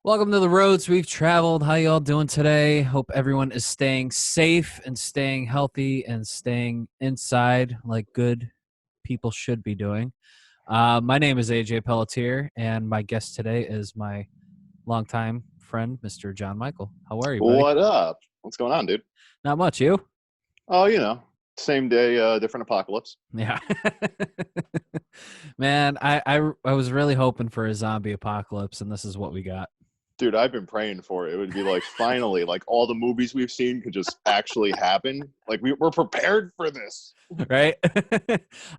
Welcome to the roads we've traveled. How y'all doing today? Hope everyone is staying safe and staying healthy and staying inside like good people should be doing. My name is AJ Pelletier, and my guest today is my longtime friend, Mr. John Michael. How are you, buddy? What up? What's going on, dude? Not much. You? Oh, you know, same day, different apocalypse. Yeah. Man, I was really hoping for a zombie apocalypse, and this is what we got. Dude, I've been praying for it. It would be like, finally, like all the movies we've seen could just actually happen. Like we're prepared for this. Right?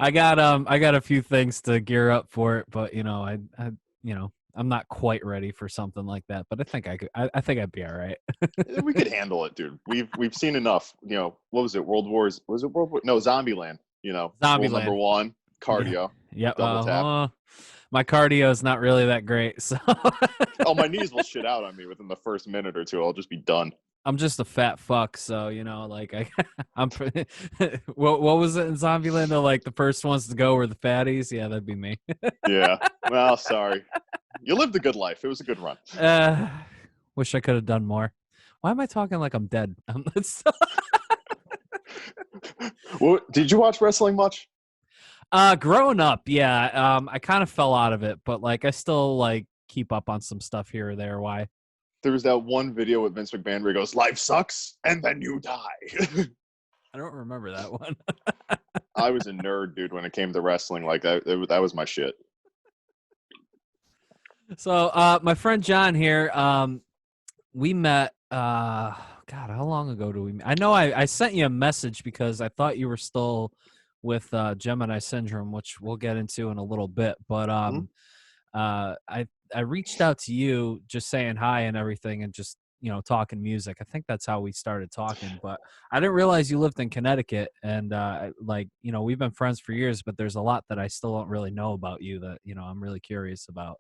I got a few things to gear up for it, but I'm not quite ready for something like that, but I think I think I'd be all right. We could handle it, dude. We've seen enough. You know, what was it? World Wars? Was it World War? No, Zombieland. You know, Zombieland. Rule number one, cardio. Yeah. Double tap. My cardio is not really that great, so. Oh, my knees will shit out on me within the first minute or two. I'll just be done. I'm just a fat fuck, so like I'm. What was it in Zombieland? Like the first ones to go were the fatties. Yeah, that'd be me. Yeah. Well, sorry. You lived a good life. It was a good run. Wish I could have done more. Why am I talking like I'm dead? Well, did you watch wrestling much? Growing up, yeah. I kind of fell out of it, but like I still like keep up on some stuff here or there. Why? There was that one video with Vince McMahon where he goes, "Life sucks, and then you die." I don't remember that one. I was a nerd, dude, when it came to wrestling. Like that was my shit. So, my friend John here, we met. God, how long ago do we meet? I know I sent you a message because I thought you were still with Gemini Syndrome, which we'll get into in a little bit. But I reached out to you just saying hi and everything and just, talking music. I think that's how we started talking. But I didn't realize you lived in Connecticut. And, we've been friends for years, but there's a lot that I still don't really know about you that, I'm really curious about.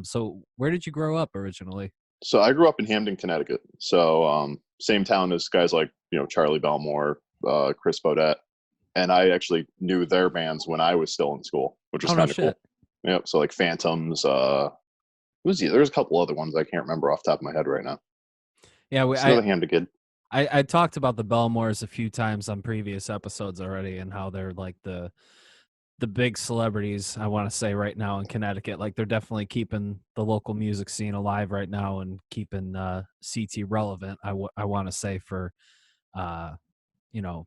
So where did you grow up originally? So I grew up in Hamden, Connecticut. So same town as guys like, Charlie Belmore, Chris Bodette. And I actually knew their bands when I was still in school, which was kind of cool. Yep. So like Phantoms, there's a couple other ones I can't remember off the top of my head right now. Yeah, Hamden kid. I talked about the Belmores a few times on previous episodes already and how they're like the big celebrities, I want to say, right now in Connecticut. Like they're definitely keeping the local music scene alive right now and keeping CT relevant, I want to say, for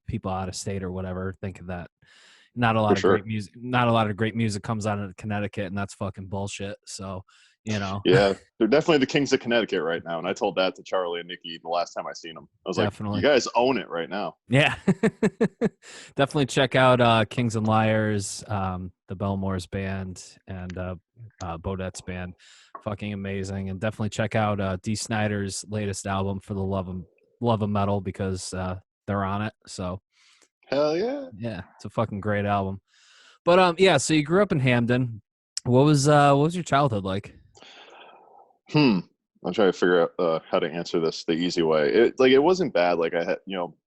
people out of state or whatever, thinking that not a lot of great music comes out of Connecticut, and that's fucking bullshit. So, Yeah, they're definitely the kings of Connecticut right now. And I told that to Charlie and Nikki the last time I seen them. I was like, you guys own it right now. Yeah. Definitely check out Kings and Liars, the Belmore's band, and Bodette's band. Fucking amazing. And definitely check out Dee Snider's latest album, For the Love of Metal, because they're on it. So hell yeah. Yeah, it's a fucking great album. But so you grew up in Hamden. What was your childhood like? I'm trying to figure out how to answer this the easy way. It wasn't bad. Like I had,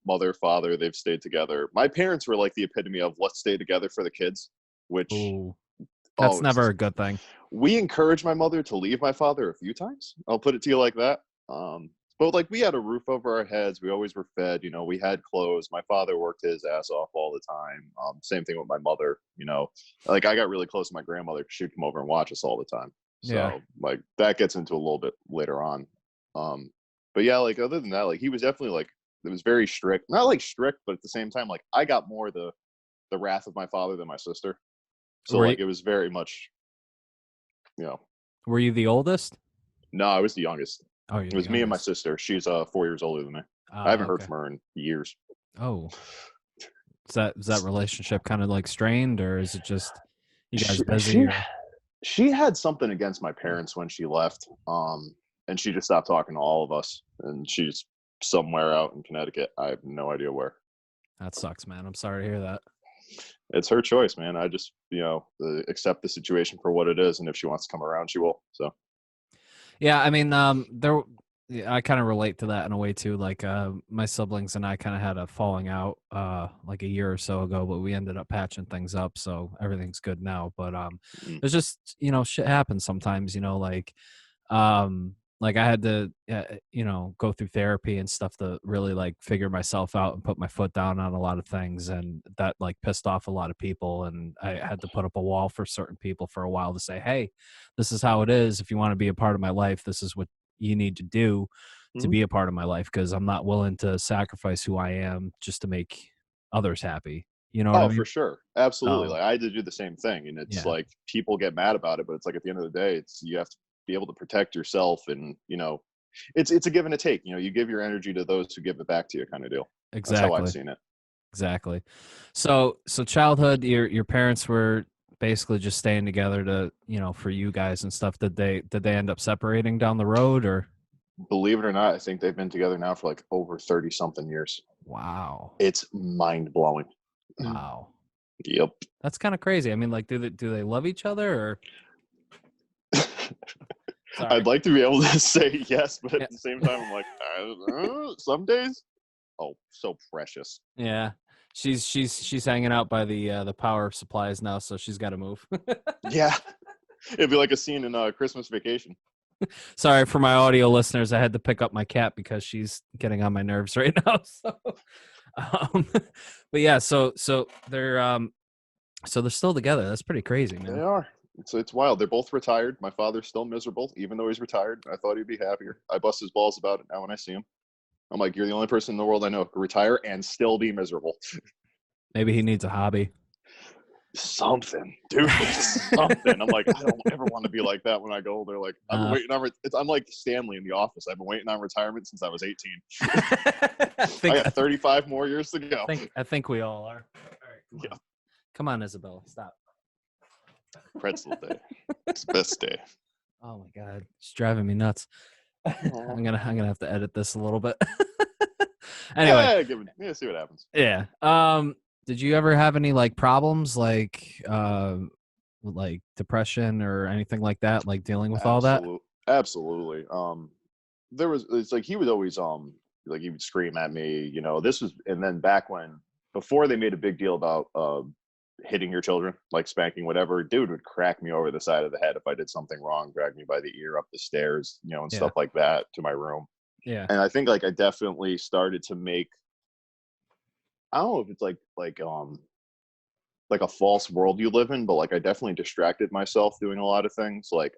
mother, father, they've stayed together. My parents were like the epitome of let's stay together for the kids, which that's never a good thing. We encouraged my mother to leave my father a few times. I'll put it to you like that. But like we had a roof over our heads. We always were fed, we had clothes. My father worked his ass off all the time. Same thing with my mother, like I got really close to my grandmother because she'd come over and watch us all the time. So like that gets into a little bit later on. But yeah, like other than that, like he was definitely like, it was very strict, not like strict, but at the same time, like I got more the wrath of my father than my sister. So it was very much, Were you the oldest? No, I was the youngest. Oh, it was me and my sister. She's 4 years older than me. I haven't heard from her in years. Oh, is that relationship kind of like strained, or is it just You guys she busy she, or? she had something against my parents when she left, and she just stopped talking to all of us. And she's somewhere out in Connecticut. I have no idea where. That sucks, man. I'm sorry to hear that. It's her choice, man. I just accept the situation for what it is, and if she wants to come around, she will. So Yeah, I mean, yeah, I kind of relate to that in a way too. Like, my siblings and I kind of had a falling out, like a year or so ago, but we ended up patching things up, so everything's good now. But mm, it's just, shit happens sometimes. Like I had to, go through therapy and stuff to really like figure myself out and put my foot down on a lot of things, and that like pissed off a lot of people, and I had to put up a wall for certain people for a while to say, hey, this is how it is. If you want to be a part of my life, this is what you need to do to mhm. be a part of my life, because I'm not willing to sacrifice who I am just to make others happy. You know what I Oh, for mean? sure, absolutely. So Like I had to do the same thing, and it's yeah, like people get mad about it, but it's like at the end of the day, it's you have to be able to protect yourself, and it's a give and a take. You give your energy to those who give it back to you, kind of deal. That's how I've exactly. seen it. Exactly. So childhood, your parents were basically just staying together to, for you guys and stuff. Did they end up separating down the road or? Believe it or not, I think they've been together now for like over 30 something years. Wow. It's mind blowing. Wow. Yep. That's kind of crazy. I mean, like, do they love each other or? I'd Sorry. like to be able to say yes, but Yeah. at the same time, I'm like, I don't know. Some days, oh, so precious. Yeah. She's hanging out by the power supplies now, so she's got to move. Yeah, it'd be like a scene in Christmas Vacation. Sorry for my audio listeners. I had to pick up my cat because she's getting on my nerves right now. So, um, but yeah, so they're still together. That's pretty crazy, They man. are. It's wild. They're both retired. My father's still miserable, even though he's retired. I thought he'd be happier. I bust his balls about it now when I see him. I'm like, you're the only person in the world I know who can retire and still be miserable. Maybe he needs a hobby. Something, dude, just something. I'm like, I don't ever want to be like that when I go older. Like, I've been Uh, waiting on. I'm like Stanley in The Office. I've been waiting on retirement since I was 18. I I think got 35 more years to go. I think we all are. All right, Yeah, come on, Isabella, stop. pretzel day. It's the best day. Oh my god, it's driving me nuts. Aw. I'm gonna have to edit this a little bit. Anyway, Yeah, yeah, see what happens. yeah. Did you ever have any like problems like depression or anything like that, like dealing with all that? Absolutely. It's like he would always like he would scream at me. This was, and then back when before they made a big deal about hitting your children, like spanking, whatever, dude would crack me over the side of the head if I did something wrong, drag me by the ear up the stairs, and Yeah, stuff like that to my room. yeah. And I think like I definitely started to make, I don't know if it's like a false world you live in, but like I definitely distracted myself doing a lot of things. Like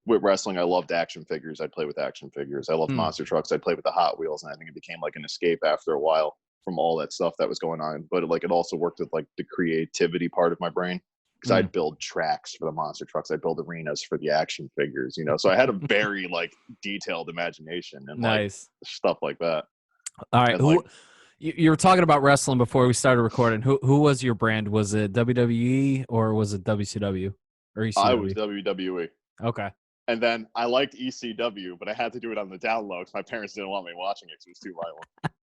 with wrestling, I loved action figures. I'd play with action figures. I loved Hmm. monster trucks. I'd play with the Hot Wheels, and I think it became like an escape after a while from all that stuff that was going on. But like it also worked with like the creativity part of my brain, because Hmm. I'd build tracks for the monster trucks. I'd build arenas for the action figures. So I had a very like detailed imagination and like Nice. stuff like that. All right. And like You were talking about wrestling before we started recording. Who was your brand? Was it WWE or was it WCW or I was ECW? WWE. Okay. And then I liked ECW, but I had to do it on the down low because my parents didn't want me watching it because it was too violent.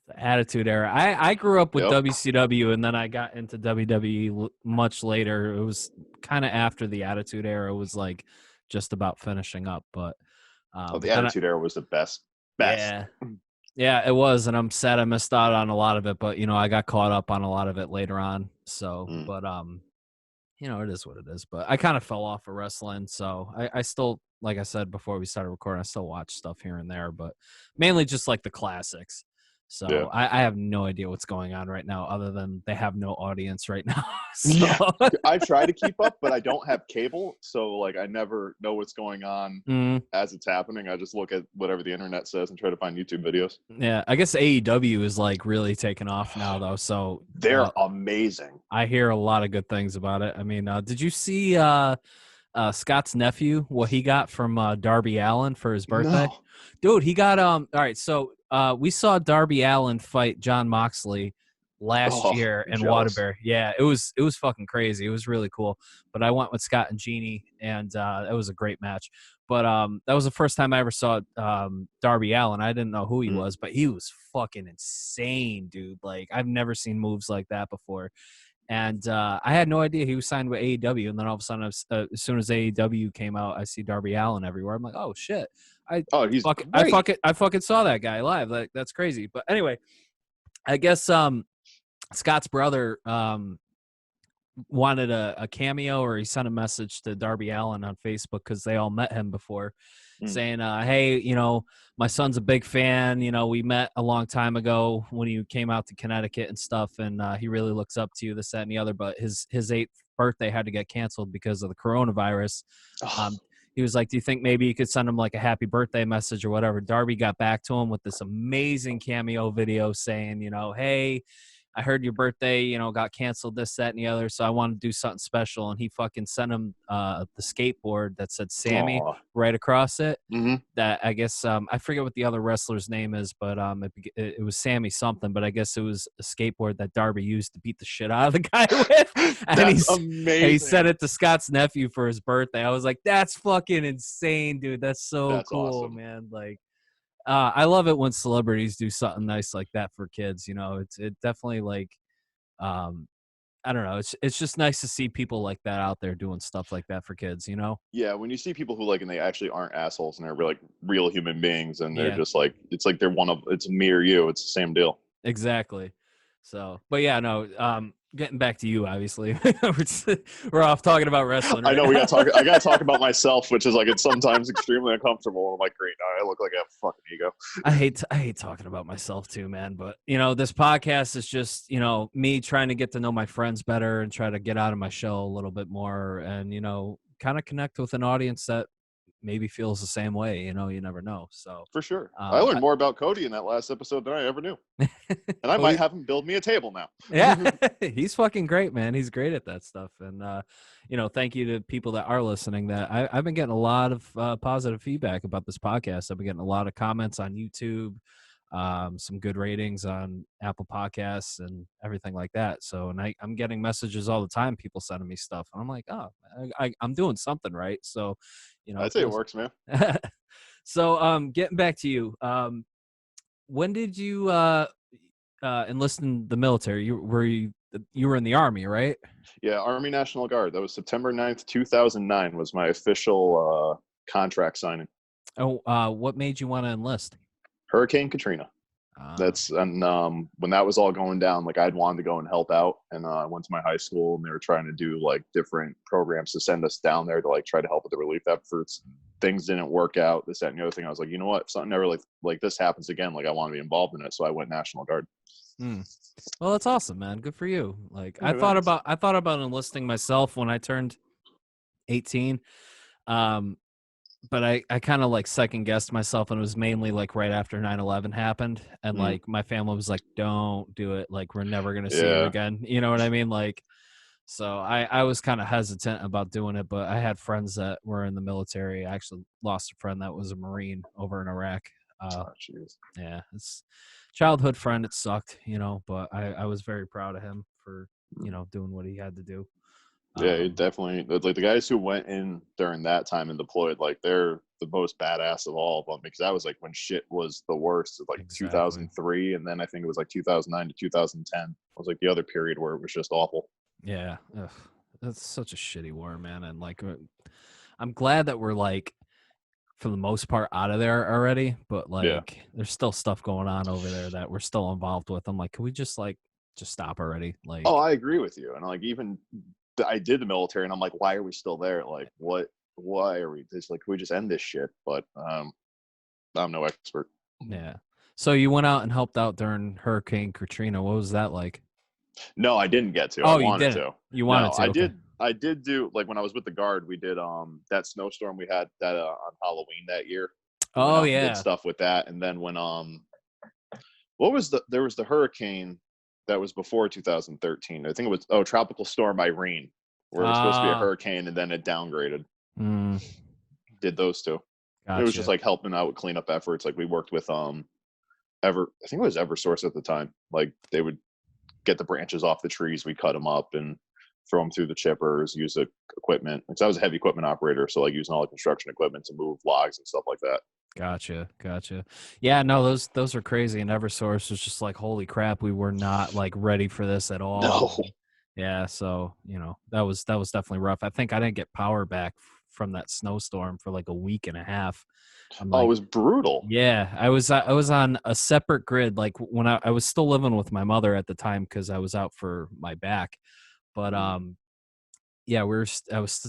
The Attitude Era. I grew up with Yep. WCW and then I got into WWE much later. It was kind of after the Attitude Era was like just about finishing up, but Oh, the but then Attitude Era was the best. Best. yeah. Yeah, it was, and I'm sad I missed out on a lot of it, but I got caught up on a lot of it later on. So, Mm. but it is what it is. But I kind of fell off of wrestling, so I still, like I said before we started recording, I still watch stuff here and there, but mainly just like the classics. Yeah. So I have no idea what's going on right now, other than they have no audience right now. So Yeah. I try to keep up, but I don't have cable. So, like, I never know what's going on mm, as it's happening. I just look at whatever the internet says and try to find YouTube videos. yeah, I guess AEW is like really taking off now, though. So They're amazing. I hear a lot of good things about it. I mean, did you see Scott's nephew, what he got from Darby Allin for his birthday? No. Dude, he got all right, so we saw Darby Allin fight John Moxley last Oh, year I'm in jealous. Waterbury. Yeah, it was fucking crazy. It was really cool. But I went with Scott and Jeannie, and it was a great match. But that was the first time I ever saw Darby Allin. I didn't know who he Mm. was, but he was fucking insane, dude. Like I've never seen moves like that before. And I had no idea he was signed with AEW. And then all of a sudden, as soon as AEW came out, I see Darby Allin everywhere. I'm like, oh shit! Oh, he's great. I fucking saw that guy live. Like that's crazy. But anyway, I guess Scott's brother wanted a cameo, or he sent a message to Darby Allin on Facebook because they all met him before, Mm. saying, hey, my son's a big fan. We met a long time ago when he came out to Connecticut and stuff, and he really looks up to you, this, that, and the other. But his 8th birthday had to get canceled because of the coronavirus. Oh, He was like, do you think maybe you could send him like a happy birthday message or whatever? Darby got back to him with this amazing cameo video saying, hey, I heard your birthday, got canceled, this, that, and the other. So I wanted to do something special. And he fucking sent him the skateboard that said Sammy aw. right across it. Mhm. That I guess I forget what the other wrestler's name is, but it was Sammy something. But I guess it was a skateboard that Darby used to beat the shit out of the guy with, and That's he sent amazing. it to Scott's nephew for his birthday. I was like, that's fucking insane, dude. That's so That's cool, awesome. man. Like, I love it when celebrities do something nice like that for kids. It definitely like um, I don't know. It's just nice to see people like that out there doing stuff like that for kids. Yeah, when you see people who like and they actually aren't assholes and they're like real human beings and they're Yeah. just like it's like they're it's me or you. It's the same deal. Exactly. So, but yeah, no. Getting back to you, obviously, we're off talking about wrestling I right know we got now. to talk. I got to talk about myself, which is like it's sometimes extremely uncomfortable. I'm like, great, now I look like I have a fucking ego. I hate talking about myself too, man. But this podcast is just me trying to get to know my friends better and try to get out of my shell a little bit more, and kind of connect with an audience that maybe feels the same way. You never know. So, For sure, I learned I, more about Cody in that last episode than I ever knew, and I might Cody, have him build me a table now. yeah, he's fucking great, man. He's great at that stuff. And, thank you to people that are listening. I've been getting a lot of positive feedback about this podcast. I've been getting a lot of comments on YouTube, some good ratings on Apple Podcasts and everything like that. So, and I'm getting messages all the time, people sending me stuff. And I'm like, oh, I'm doing something right. So, I'd it say it feels. works, man. So, getting back to you, when did you enlist in the military? You were in the Army, right? Yeah, Army National Guard. That was September 9th, 2009 was my official contract signing. Oh, what made you want to enlist? Hurricane Katrina. Uh, That's and when that was all going down, like I'd wanted to go and help out, and I went to my high school, and they were trying to do like different programs to send us down there to like try to help with the relief efforts. Things didn't work out. This, that, and the other thing. I was like, you know what? If something ever like this happens again, like I want to be involved in it. So I went National Guard. hmm. Well, that's awesome, man. Good for you. Like Yeah, thanks. I thought about enlisting myself when I turned 18. Um, but I kind of like second guessed myself, and it was mainly like right after 9/11 happened, and Mm, like my family was like, don't do it, like we're never gonna see you yeah, again, you know what I mean? Like, so I was kind of hesitant about doing it, but I had friends that were in the military. I actually lost a friend that was a Marine over in Iraq. oh, jeez. Yeah, it's childhood friend. It sucked, but I was very proud of him for doing what he had to do. Yeah, it um definitely like the guys who went in during that time and deployed, like they're the most badass of all of them because that was like when shit was the worst, like exactly. 2003, and then I think it was like 2009 to 2010 was like the other period where it was just awful. Yeah. Ugh. That's such a shitty war, man. And like I'm glad that we're like for the most part out of there already, but Yeah. like there's still stuff going on over there that we're still involved with. I'm like, can we just stop already? Oh, Like, I agree with you. And like even I did the military, and I'm like, why are we still there? Like, what? Why are we just like? Can we just end this shit? But I'm no expert. yeah. So you went out and helped out during Hurricane Katrina. What was that like? No, I didn't get to. I Oh, you wanted didn't. to. You wanted No, to. I Okay. did. I did do like when I was with the guard. We did that snowstorm we had that on Halloween that year. We went Oh out and did yeah. stuff with that, and then when what was there was the hurricane that was before 2013. I think it was Tropical Storm Irene, where it was supposed to be a Ah. hurricane and then it downgraded. Mm, Did those two. It was just gotcha. like helping out with cleanup efforts. Like we worked with I think it was EverSource at the time. Like they would get the branches off the trees. We cut them up and throw them through the chippers, use the equipment. Because I was a heavy equipment operator, so like using all the construction equipment to move logs and stuff like that. Gotcha. Yeah, no, those are crazy. And Eversource was just like, holy crap, we were not like ready for this at all. No. Yeah, so that was definitely rough. I think I didn't get power back from that snowstorm for like a week and a half. I'm Oh, it like, was brutal. yeah, I was on a separate grid, like when I was still living with my mother at the time because I was out for my back. But yeah, I was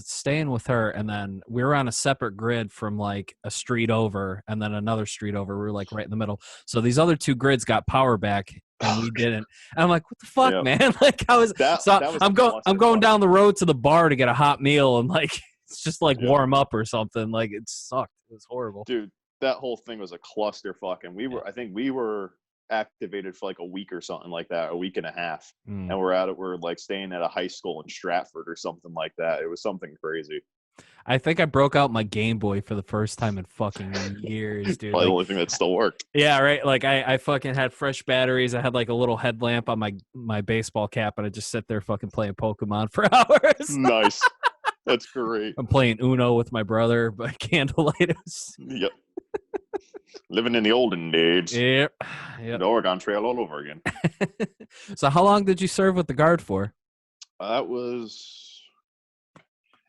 staying with her, and then we were on a separate grid from like a street over, and then another street over. We were like right in the middle. So these other two grids got power back, and we didn't. And I'm like, what the fuck, Yeah, man? Like I was so that was a I'm going clusterfuck. down the road to the bar to get a hot meal, and like it's just like Yeah. warm up or something. Like it sucked. It was horrible. Dude, that whole thing was a clusterfuck, and Yeah. I think we were activated for like a week or something like that, a week and a half, Mm. and we're like staying at a high school in Stratford or something like that. It was something crazy. I think I broke out my Game Boy for the first time in fucking years, dude. Probably the Like, only thing that still worked. yeah, right. Like I fucking had fresh batteries. I had like a little headlamp on my baseball cap, and I just sit there fucking playing Pokemon for hours. Nice. That's great. I'm playing Uno with my brother by candlelight. It was- Yep. Living in the olden days. Yep. Yep. The Oregon Trail all over again. So how long did you serve with the Guard for? That was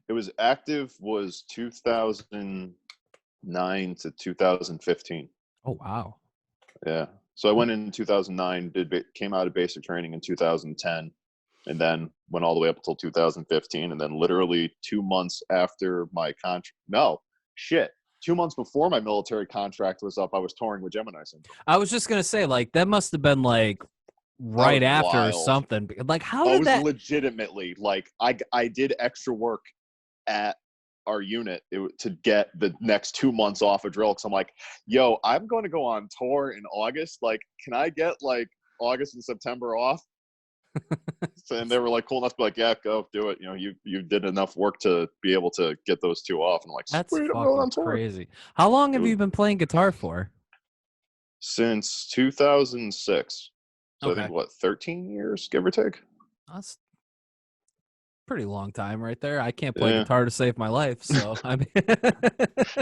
it was active was 2009 to 2015. Oh wow. Yeah. So I went in 2009, came out of basic training in 2010, and then went all the way up until 2015, and then literally 2 months after my contract. No, shit. 2 months before my military contract was up, I was touring with Gemini Syndrome. I was just gonna say, like, that must have been like right was after or wild. something. Like, how I did was that? legitimately like, I did extra work at our unit to get the next 2 months off a drill, because I'm like, yo, I'm going to go on tour in August. Like, can I get like August and September off? And they were like cool enough to be like, yeah, go do it. You know, you did enough work to be able to get those two off. And I'm like, That's sweet, I'm going fucking on tour. crazy. How long have It was you been playing guitar for? since 2006. So I Okay, think what, 13 years, give or take. that's a pretty long time right there. I can't play Yeah. guitar to save my life, so I mean,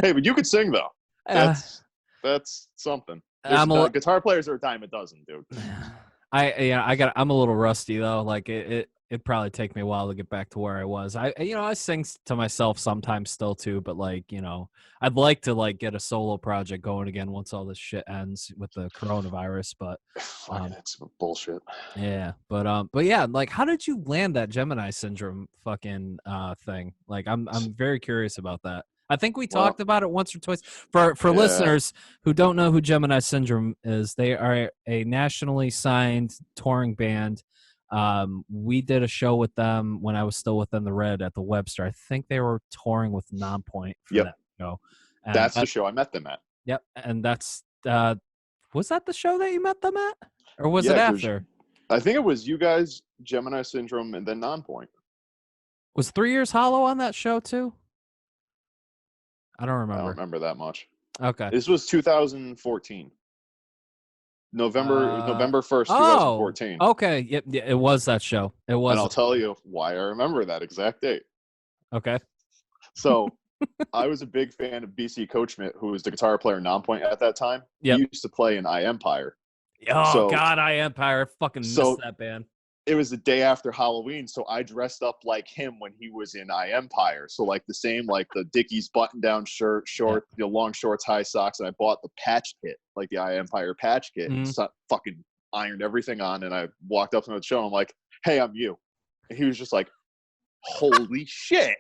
Hey, but you could sing though. uh, That's something. I'm a, Guitar players are a dime a dozen, dude. I'm a little rusty though. Like it'd probably take me a while to get back to where I was. I sing to myself sometimes still too, but like, I'd like to like get a solo project going again once all this shit ends with the coronavirus. But Fucking, it's bullshit. yeah, but yeah, like how did you land that Gemini Syndrome fucking thing? Like I'm very curious about that. I think we talked Well, about it once or twice. For yeah. listeners who don't know who Gemini Syndrome is, they are a nationally signed touring band. We did a show with them when I was still within the Red at the Webster. I think they were touring with Nonpoint for Yep. that show. And That's the show I met them at. Yep, and that's was that the show that you met them at, or was it Yeah, 'cause after? I think it was you guys, Gemini Syndrome, and then Nonpoint. Was 3 Years Hollow on that show too? I don't I don't remember. remember that much. Okay. This was 2014. November. It was November 1st, Oh, 2014. okay. Yep, yeah, it was that show. It And was. I'll tell you why I remember that exact date. Okay. So I was a big fan of BC Coachman, who was the guitar player in Nonpoint at that time. Yep. He used to play in I Empire. Oh So- God, I Empire. I fucking so- missed that band. It was the day after Halloween, so I dressed up like him when he was in I Empire. So like the same, like the Dickies button-down shirt, long shorts, high socks, and I bought the patch kit, like the I Empire patch kit. Mhm. So fucking ironed everything on, and I walked up to the show. And I'm like, "Hey, I'm you," and he was just like, "Holy shit!"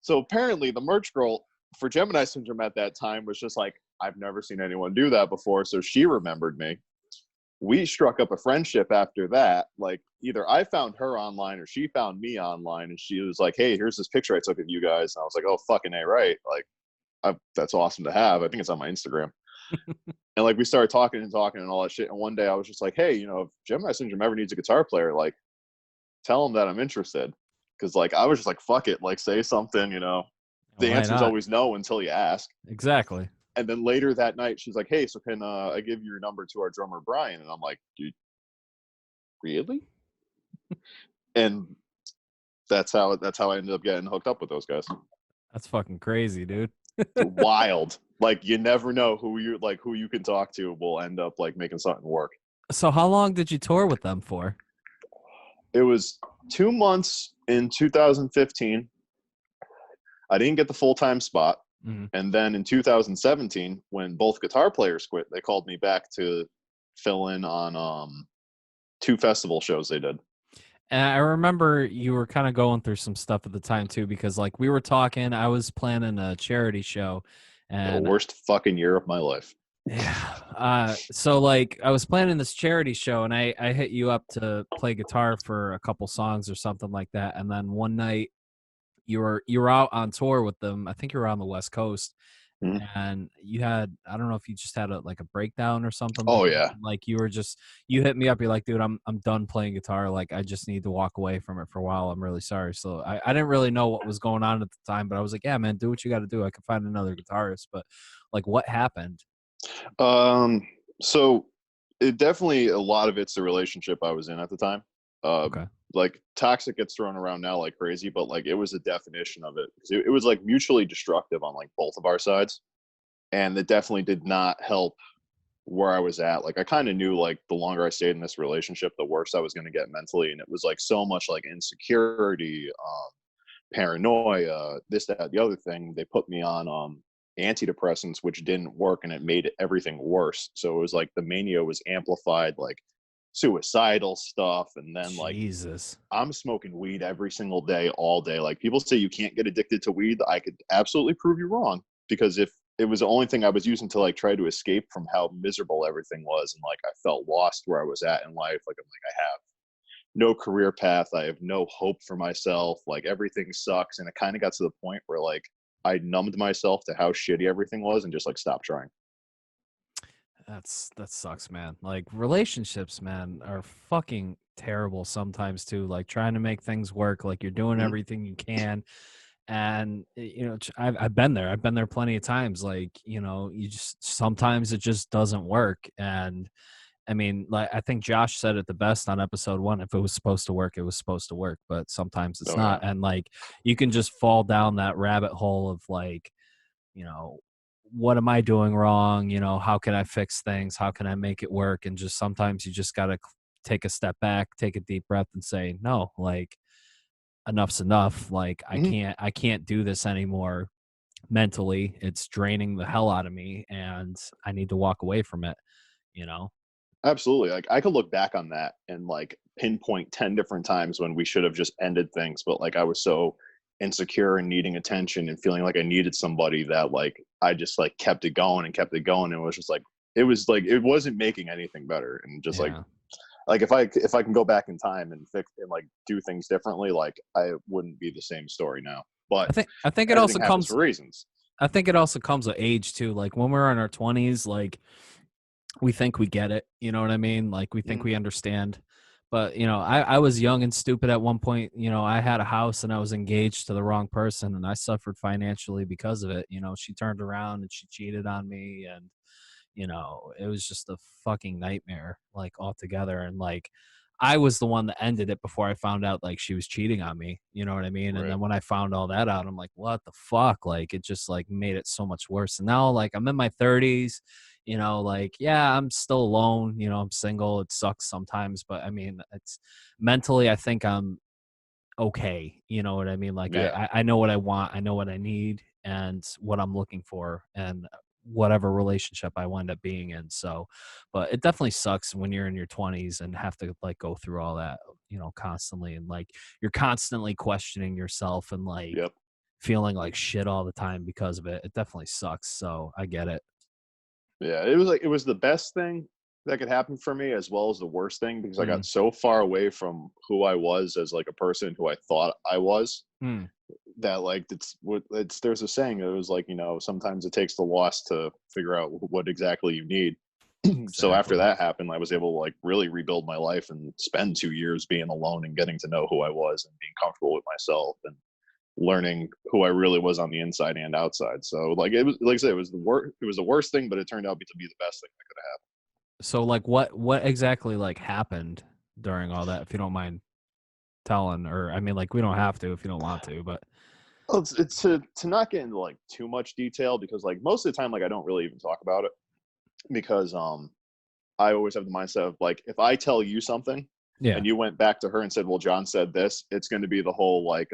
So apparently, the merch girl for Gemini Syndrome at that time was just like, "I've never seen anyone do that before," so she remembered me. We struck up a friendship after that. Like either I found her online or she found me online, and she was like, "Hey, here's this picture I took of you guys." And I was like, "Oh, fucking A, right." Like, that's awesome to have. I think it's on my Instagram. And like we started talking and all that shit. And one day I was just like, "Hey, if Gemini Syndrome ever needs a guitar player, like tell them that I'm interested." Because like I was just like, "Fuck it, like say something." The Why answer is not? always no until you ask. Exactly. And then later that night, she's like, "Hey, so can I give your number to our drummer, Brian?" And I'm like, "Dude, really? And that's how I ended up getting hooked up with those guys. That's fucking crazy, dude. Wild. Like you never know who you can talk to will end up like making something work. So how long did you tour with them for? It was 2 months in 2015. I didn't get the full-time spot. Mhm. And then in 2017, when both guitar players quit, they called me back to fill in on two festival shows they did. And I remember you were kind of going through some stuff at the time too, because like we were talking, I was planning a charity show, The and worst fucking year of my life. yeah, so like I was planning this charity show, and I hit you up to play guitar for a couple songs or something like that, and then one night you were out on tour with them. I think you were on the West Coast, Mhm. and you had, I don't know if you just had a breakdown or something like Oh that. yeah. Like you hit me up. You're like, dude, I'm done playing guitar. Like I just need to walk away from it for a while. I'm really sorry. So I didn't really know what was going on at the time, but I was like, yeah, man, do what you got to do. I can find another guitarist. But like, what happened? Um, so it definitely a lot of it's the relationship I was in at the time. Okay. Like toxic gets thrown around now like crazy, but like it was a definition of it. 'Cause it was like mutually destructive on like both of our sides, and it definitely did not help where I was at. Like I kind of knew like the longer I stayed in this relationship, the worse I was going to get mentally, and it was like so much like insecurity, paranoia, this, that, the other thing. They put me on antidepressants, which didn't work, and it made everything worse. So it was like the mania was amplified, like suicidal stuff, and then like Jesus. I'm smoking weed every single day, all day. Like people say you can't get addicted to weed. I could absolutely prove you wrong because if it was the only thing I was using to like try to escape from how miserable everything was, and like I felt lost where I was at in life. Like I'm like I have no career path. I have no hope for myself. Like everything sucks. And it kind of got to the point where like I numbed myself to how shitty everything was and just like stopped trying. That sucks, man. Like relationships, man, are fucking terrible sometimes too. Like trying to make things work, like you're doing Mhm. everything you can, and you know, I've been there. I've been there plenty of times. Like you know, you just sometimes it just doesn't work. And I mean, like I think Josh said it the best on episode 1. If it was supposed to work, it was supposed to work. But sometimes it's Oh yeah. not, and like you can just fall down that rabbit hole of like, you know, what am I doing wrong? You know, how can I fix things? How can I make it work? And just sometimes you just got to take a step back, take a deep breath and say, no, like enough's enough. Like Mhm. I can't do this anymore mentally. It's draining the hell out of me and I need to walk away from it, you know? Absolutely. Like I could look back on that and like pinpoint 10 different times when we should have just ended things. But like I was so insecure and needing attention and feeling like I needed somebody that like I just like kept it going and kept it going. And it was just like it wasn't making anything better. And just Yeah. like if I can go back in time and fix and like do things differently, like I wouldn't be the same story now. But I think it everything also happens comes for reasons. I think it also comes with age too. Like when we're in our 20s, like we think we get it, you know what I mean? Like we think Mhm. we understand. But, you know, I was young and stupid at one point. You know, I had a house and I was engaged to the wrong person and I suffered financially because of it. You know, she turned around and she cheated on me, and you know, it was just a fucking nightmare, like altogether. And like, I was the one that ended it before I found out like she was cheating on me. You know what I mean? And Right. then when I found all that out, I'm like, what the fuck? Like, it just like made it so much worse. And now, like, I'm in my 30s. You know, like, yeah, I'm still alone. You know, I'm single. It sucks sometimes, but I mean, it's mentally, I think I'm okay. You know what I mean? Like Yeah. I know what I want, I know what I need, and what I'm looking for, and whatever relationship I wind up being in. So, but it definitely sucks when you're in your 20s and have to like go through all that, you know, constantly, and like you're constantly questioning yourself and like Yep. feeling like shit all the time because of it. It definitely sucks. So I get it. Yeah, it was like it was the best thing that could happen for me as well as the worst thing because I Mm, got so far away from who I was as like a person who I thought I was mm, that like it's there's a saying it was like, sometimes it takes the loss to figure out what exactly you need. So after exactly. that happened, I was able to like really rebuild my life and spend 2 years being alone and getting to know who I was and being comfortable with myself and learning who I really was on the inside and outside. So like it was like I said, it was the worst thing, but it turned out to be the best thing that could have happened. So like what exactly like happened? during all that, if you don't mind telling? Or I mean, like, we don't have to if you don't want to, but Well, it's to not get into like too much detail, because like most of the time, like I don't really even talk about it, because I always have the mindset of like, if I tell you something yeah, and you went back to her and said, well, John said this, it's going to be the whole like,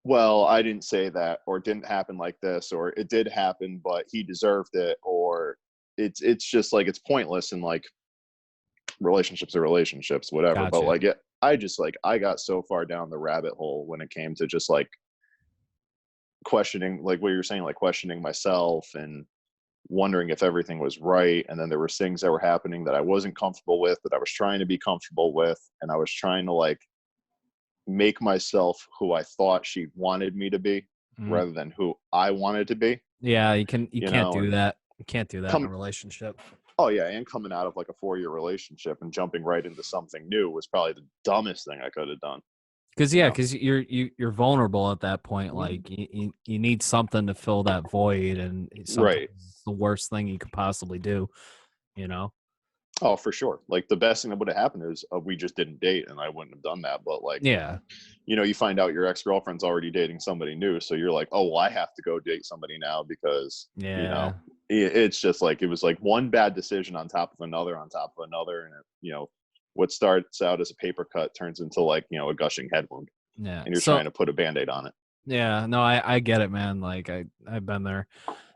well, I didn't say that, or it didn't happen like this, or it did happen, but he deserved it, or it's just like, it's pointless, and like relationships are relationships, whatever. But gotcha. like I just like, I got so far down the rabbit hole when it came to just like questioning, like what you're saying, like questioning myself and wondering if everything was right. And then there were things that were happening that I wasn't comfortable with, that I was trying to be comfortable with, and I was trying to like make myself who I thought she wanted me to be Mm. rather than who I wanted to be, Yeah, you you can't know, do and that. You can't do that in a come relationship. oh yeah, and coming out of like a 4-year relationship and jumping right into something new was probably the dumbest thing I could have done, Because you yeah, know. because you're vulnerable at that point. Mhm. Like you need something to fill that void, and sometimes Right. it's the worst thing you could possibly do. You know? Oh, for sure. Like the best thing that would have happened is we just didn't date, and I wouldn't have done that. But like, Yeah, you know, you find out your ex-girlfriend's already dating somebody new, so you're like, oh well, I have to go date somebody now, because you yeah, know, it's just like, it was like one bad decision on top of another on top of another, and it, you know, what starts out as a paper cut turns into like, you know, a gushing head wound, yeah. and you're So trying to put a band-aid on it. yeah, no, I get it, man. Like I've been there.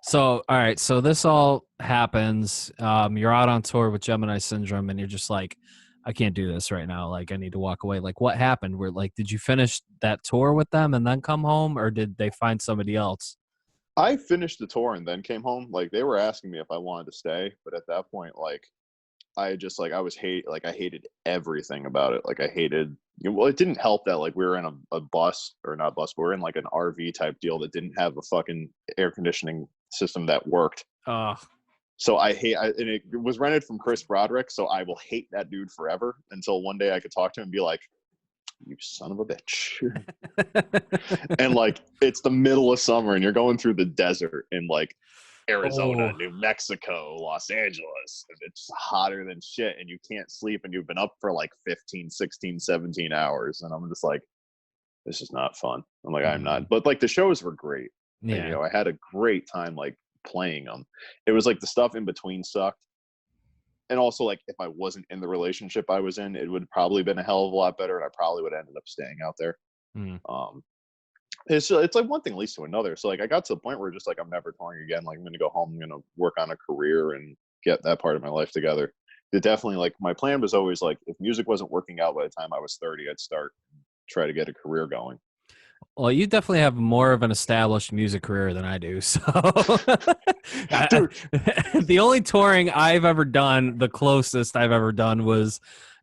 So all right, so this all happens. You're out on tour with Gemini Syndrome, and you're just like, I can't do this right now. Like I need to walk away. Like what happened? Where like did you finish that tour with them and then come home, or did they find somebody else? I finished the tour and then came home. Like they were asking me if I wanted to stay, but at that point, like I just like, I was like I hated everything about it. Like I hated, well, it didn't help that like we were in a bus, or not bus, but we are in like an RV type deal that didn't have a fucking air conditioning system that worked. Oh, So and it was rented from Chris Broderick. So I will hate that dude forever, until one day I could talk to him and be like, you son of a bitch. And like, it's the middle of summer and you're going through the desert in like Arizona, oh, New Mexico, Los Angeles, and it's hotter than shit, and you can't sleep, and you've been up for like 15, 16, 17 hours. And I'm just like, this is not fun. I'm like, I'm mm, not. But like the shows were great. And, you yeah. know, I had a great time like playing them. It was like the stuff in between sucked. And also, like, if I wasn't in the relationship I was in, it would probably been a hell of a lot better, and I probably would have ended up staying out there. Mm. Um, it's like one thing leads to another. So like I got to the point where just like, I'm never touring again. Like I'm gonna go home, I'm gonna work on a career and get that part of my life together. It definitely, like my plan was always like, if music wasn't working out by the time I was 30, I'd start try to get a career going. Well, you definitely have more of an established music career than I do. So, Dude, the only touring I've ever done, the closest I've ever done, was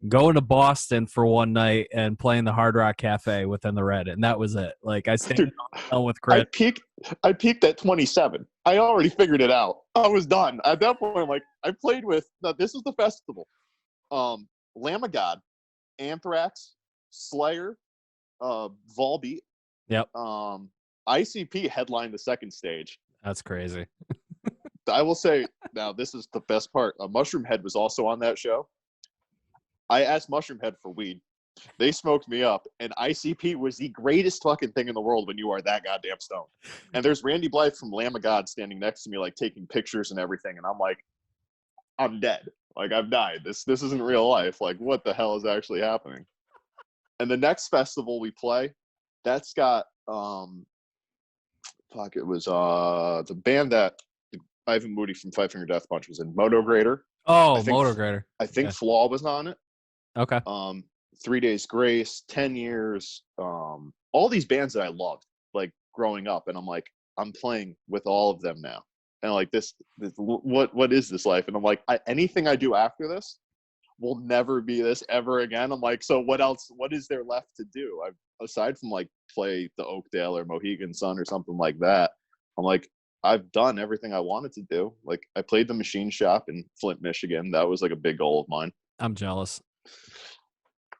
going to Boston for one night and playing the Hard Rock Cafe within the Red, and that was it. Like I stayed in dude, a hotel with I Chris. peaked I peaked at 27. I already figured it out. I was done. At that point, I'm like, I played with, now this is the festival. Lamb of God, Anthrax, Slayer, Volbeat, Yep, ICP headlined the second stage. that's crazy. I will say, now this is the best part. Mushroom Head was also on that show. I asked Mushroom Head for weed. They smoked me up, and ICP was the greatest fucking thing in the world when you are that goddamn stoned. And there's Randy Blythe from Lamb of God standing next to me, like taking pictures and everything, and I'm like, I'm dead. Like I've died. This isn't real life. Like what the hell is actually happening? And the next festival we play, that's got fuck, it was the band that Ivan Moody from Five Finger Death Punch was in. Moto Grader. I Oh, think Motor Grader. I think Yeah. Flaw was on it. Okay. 3 Days Grace, 10 Years, all these bands that I loved like growing up, and I'm like, I'm playing with all of them now, and like this what is this life? And I'm like, anything I do after this will never be this ever again. I'm like, so what else? What is there left to do? Aside from like play the Oakdale or Mohegan Sun or something like that. I'm like, I've done everything I wanted to do. Like I played the Machine Shop in Flint, Michigan. That was like a big goal of mine. I'm jealous.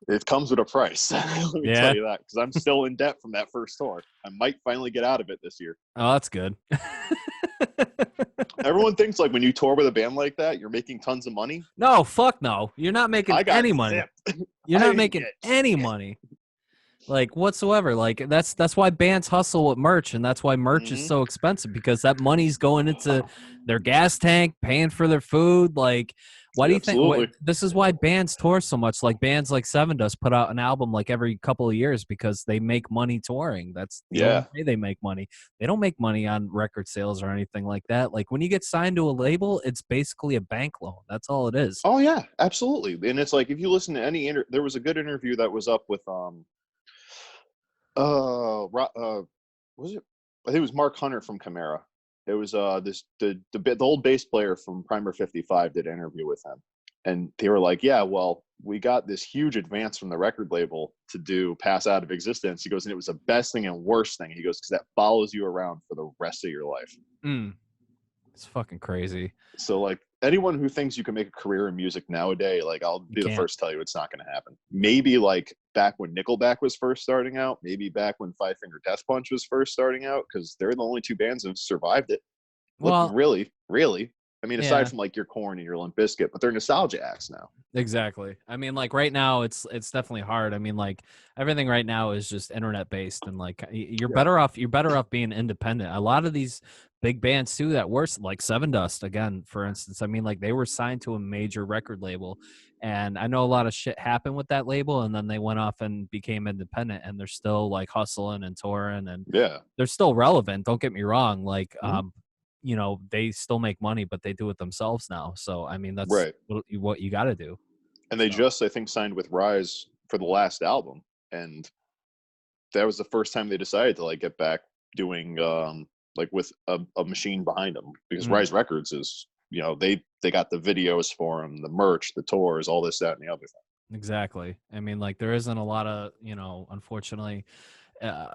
It comes with a price. Let me tell Yeah. you that, because I'm still in debt from that first tour. I might finally get out of it this year. Oh, that's good. Everyone thinks like when you tour with a band like that, you're making tons of money. No, fuck no. You're not making I got any money. zipped. You're I not didn't making get any shit. money. Like whatsoever. Like that's why bands hustle with merch, and that's why merch is Hmm. so expensive, because that money's going into their gas tank, paying for their food. Like, why do you think Absolutely. this is why bands tour so much? Like bands like Seven Dust put out an album like every couple of years because they make money touring. That's the only Yeah. way they make money. They don't make money on record sales or anything like that. Like when you get signed to a label, it's basically a bank loan. That's all it is. Oh yeah, absolutely. And it's like if you listen to any there was a good interview that was up with was it? I think it was Mark Hunter from Chimera. It was the old bass player from Primer 55 did an interview with him, and they were like, "Yeah, well, we got this huge advance from the record label to do Pass Out of Existence." He goes, and it was the best thing and worst thing. He goes, because that follows you around for the rest of your life. Mm, it's fucking crazy. So like anyone who thinks you can make a career in music nowadays, like I'll You be the can't. first to tell you it's not going to happen. Maybe like back when Nickelback was first starting out, maybe back when Five Finger Death Punch was first starting out, because they're the only two bands that have survived it. Look, Well, really. I mean, aside yeah. from like your Korn and your Limp Bizkit, but they're nostalgia acts now. Exactly. I mean, like right now, it's definitely hard. I mean, like everything right now is just internet based, and like you're Yeah. better off. You're better off being independent. A lot of these big bands too that were like Seven Dust again, for instance. I mean, like they were signed to a major record label, and I know a lot of shit happened with that label, and then they went off and became independent, and they're still like hustling and touring, and Yeah. they're still relevant. Don't get me wrong. Like, Mhm. you know, they still make money, but they do it themselves now. So I mean, that's Right. what you got to do. And they So just, I think, signed with Rise for the last album, and that was the first time they decided to like get back doing like with a machine behind them, because mm, Rise Records is, you know, they got the videos for them, the merch, the tours, all this, that, and the other thing. exactly. I mean, like there isn't a lot of, you know, unfortunately, uh,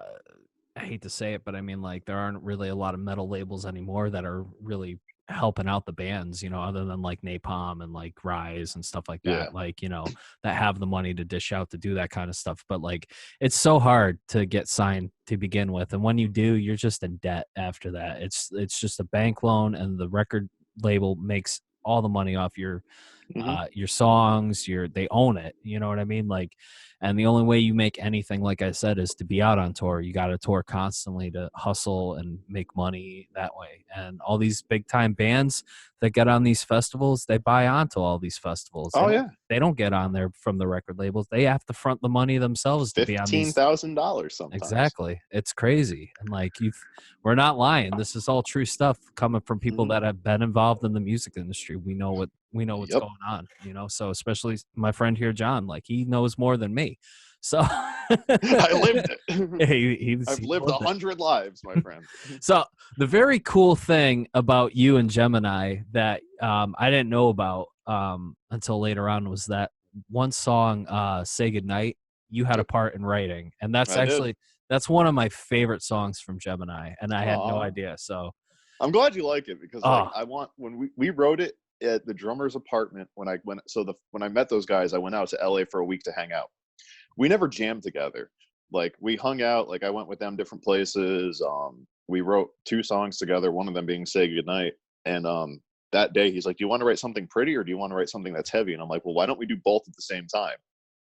I hate to say it, but I mean, like there aren't really a lot of metal labels anymore that are really helping out the bands, you know, other than like Napalm and like Rise and stuff like Yeah. that, like, you know, that have the money to dish out to do that kind of stuff. But like it's so hard to get signed to begin with. And when you do, you're just in debt after that. It's just a bank loan, and the record label makes all the money off Hmm. your songs, they own it, you know what I mean? Like, and the only way you make anything, like I said, is to be out on tour. You got to tour constantly to hustle and make money that way. And all these big time bands that get on these festivals, they buy onto all these festivals. Oh yeah. They don't get on there from the record labels. They have to front the money themselves to be on these. $15,000 sometimes. Exactly. It's crazy. And like we're not lying. This is all true stuff coming from people Hmm. that have been involved in the music industry. We know what's Yep. going on, you know. So especially my friend here, John, like he knows more than me. So I lived it. I've he's lived lived it. 100 lives, my friend. So the very cool thing about you and Gemini that I didn't know about until later on was that one song, "Say Goodnight," you had a Yep, part in writing, and I did. that's one of my favorite songs from Gemini, and I had no Aw. idea. So, I'm glad you like it, because like oh, I want, when we wrote it at the drummer's apartment, when I went, so the when I met those guys, I went out to LA for a week to hang out. We never jammed together. Like we hung out, like I went with them different places. We wrote two songs together, one of them being Say Goodnight. And that day he's like, "Do you want to write something pretty, or do you want to write something that's heavy?" And I'm like, "Well, why don't we do both at the same time?"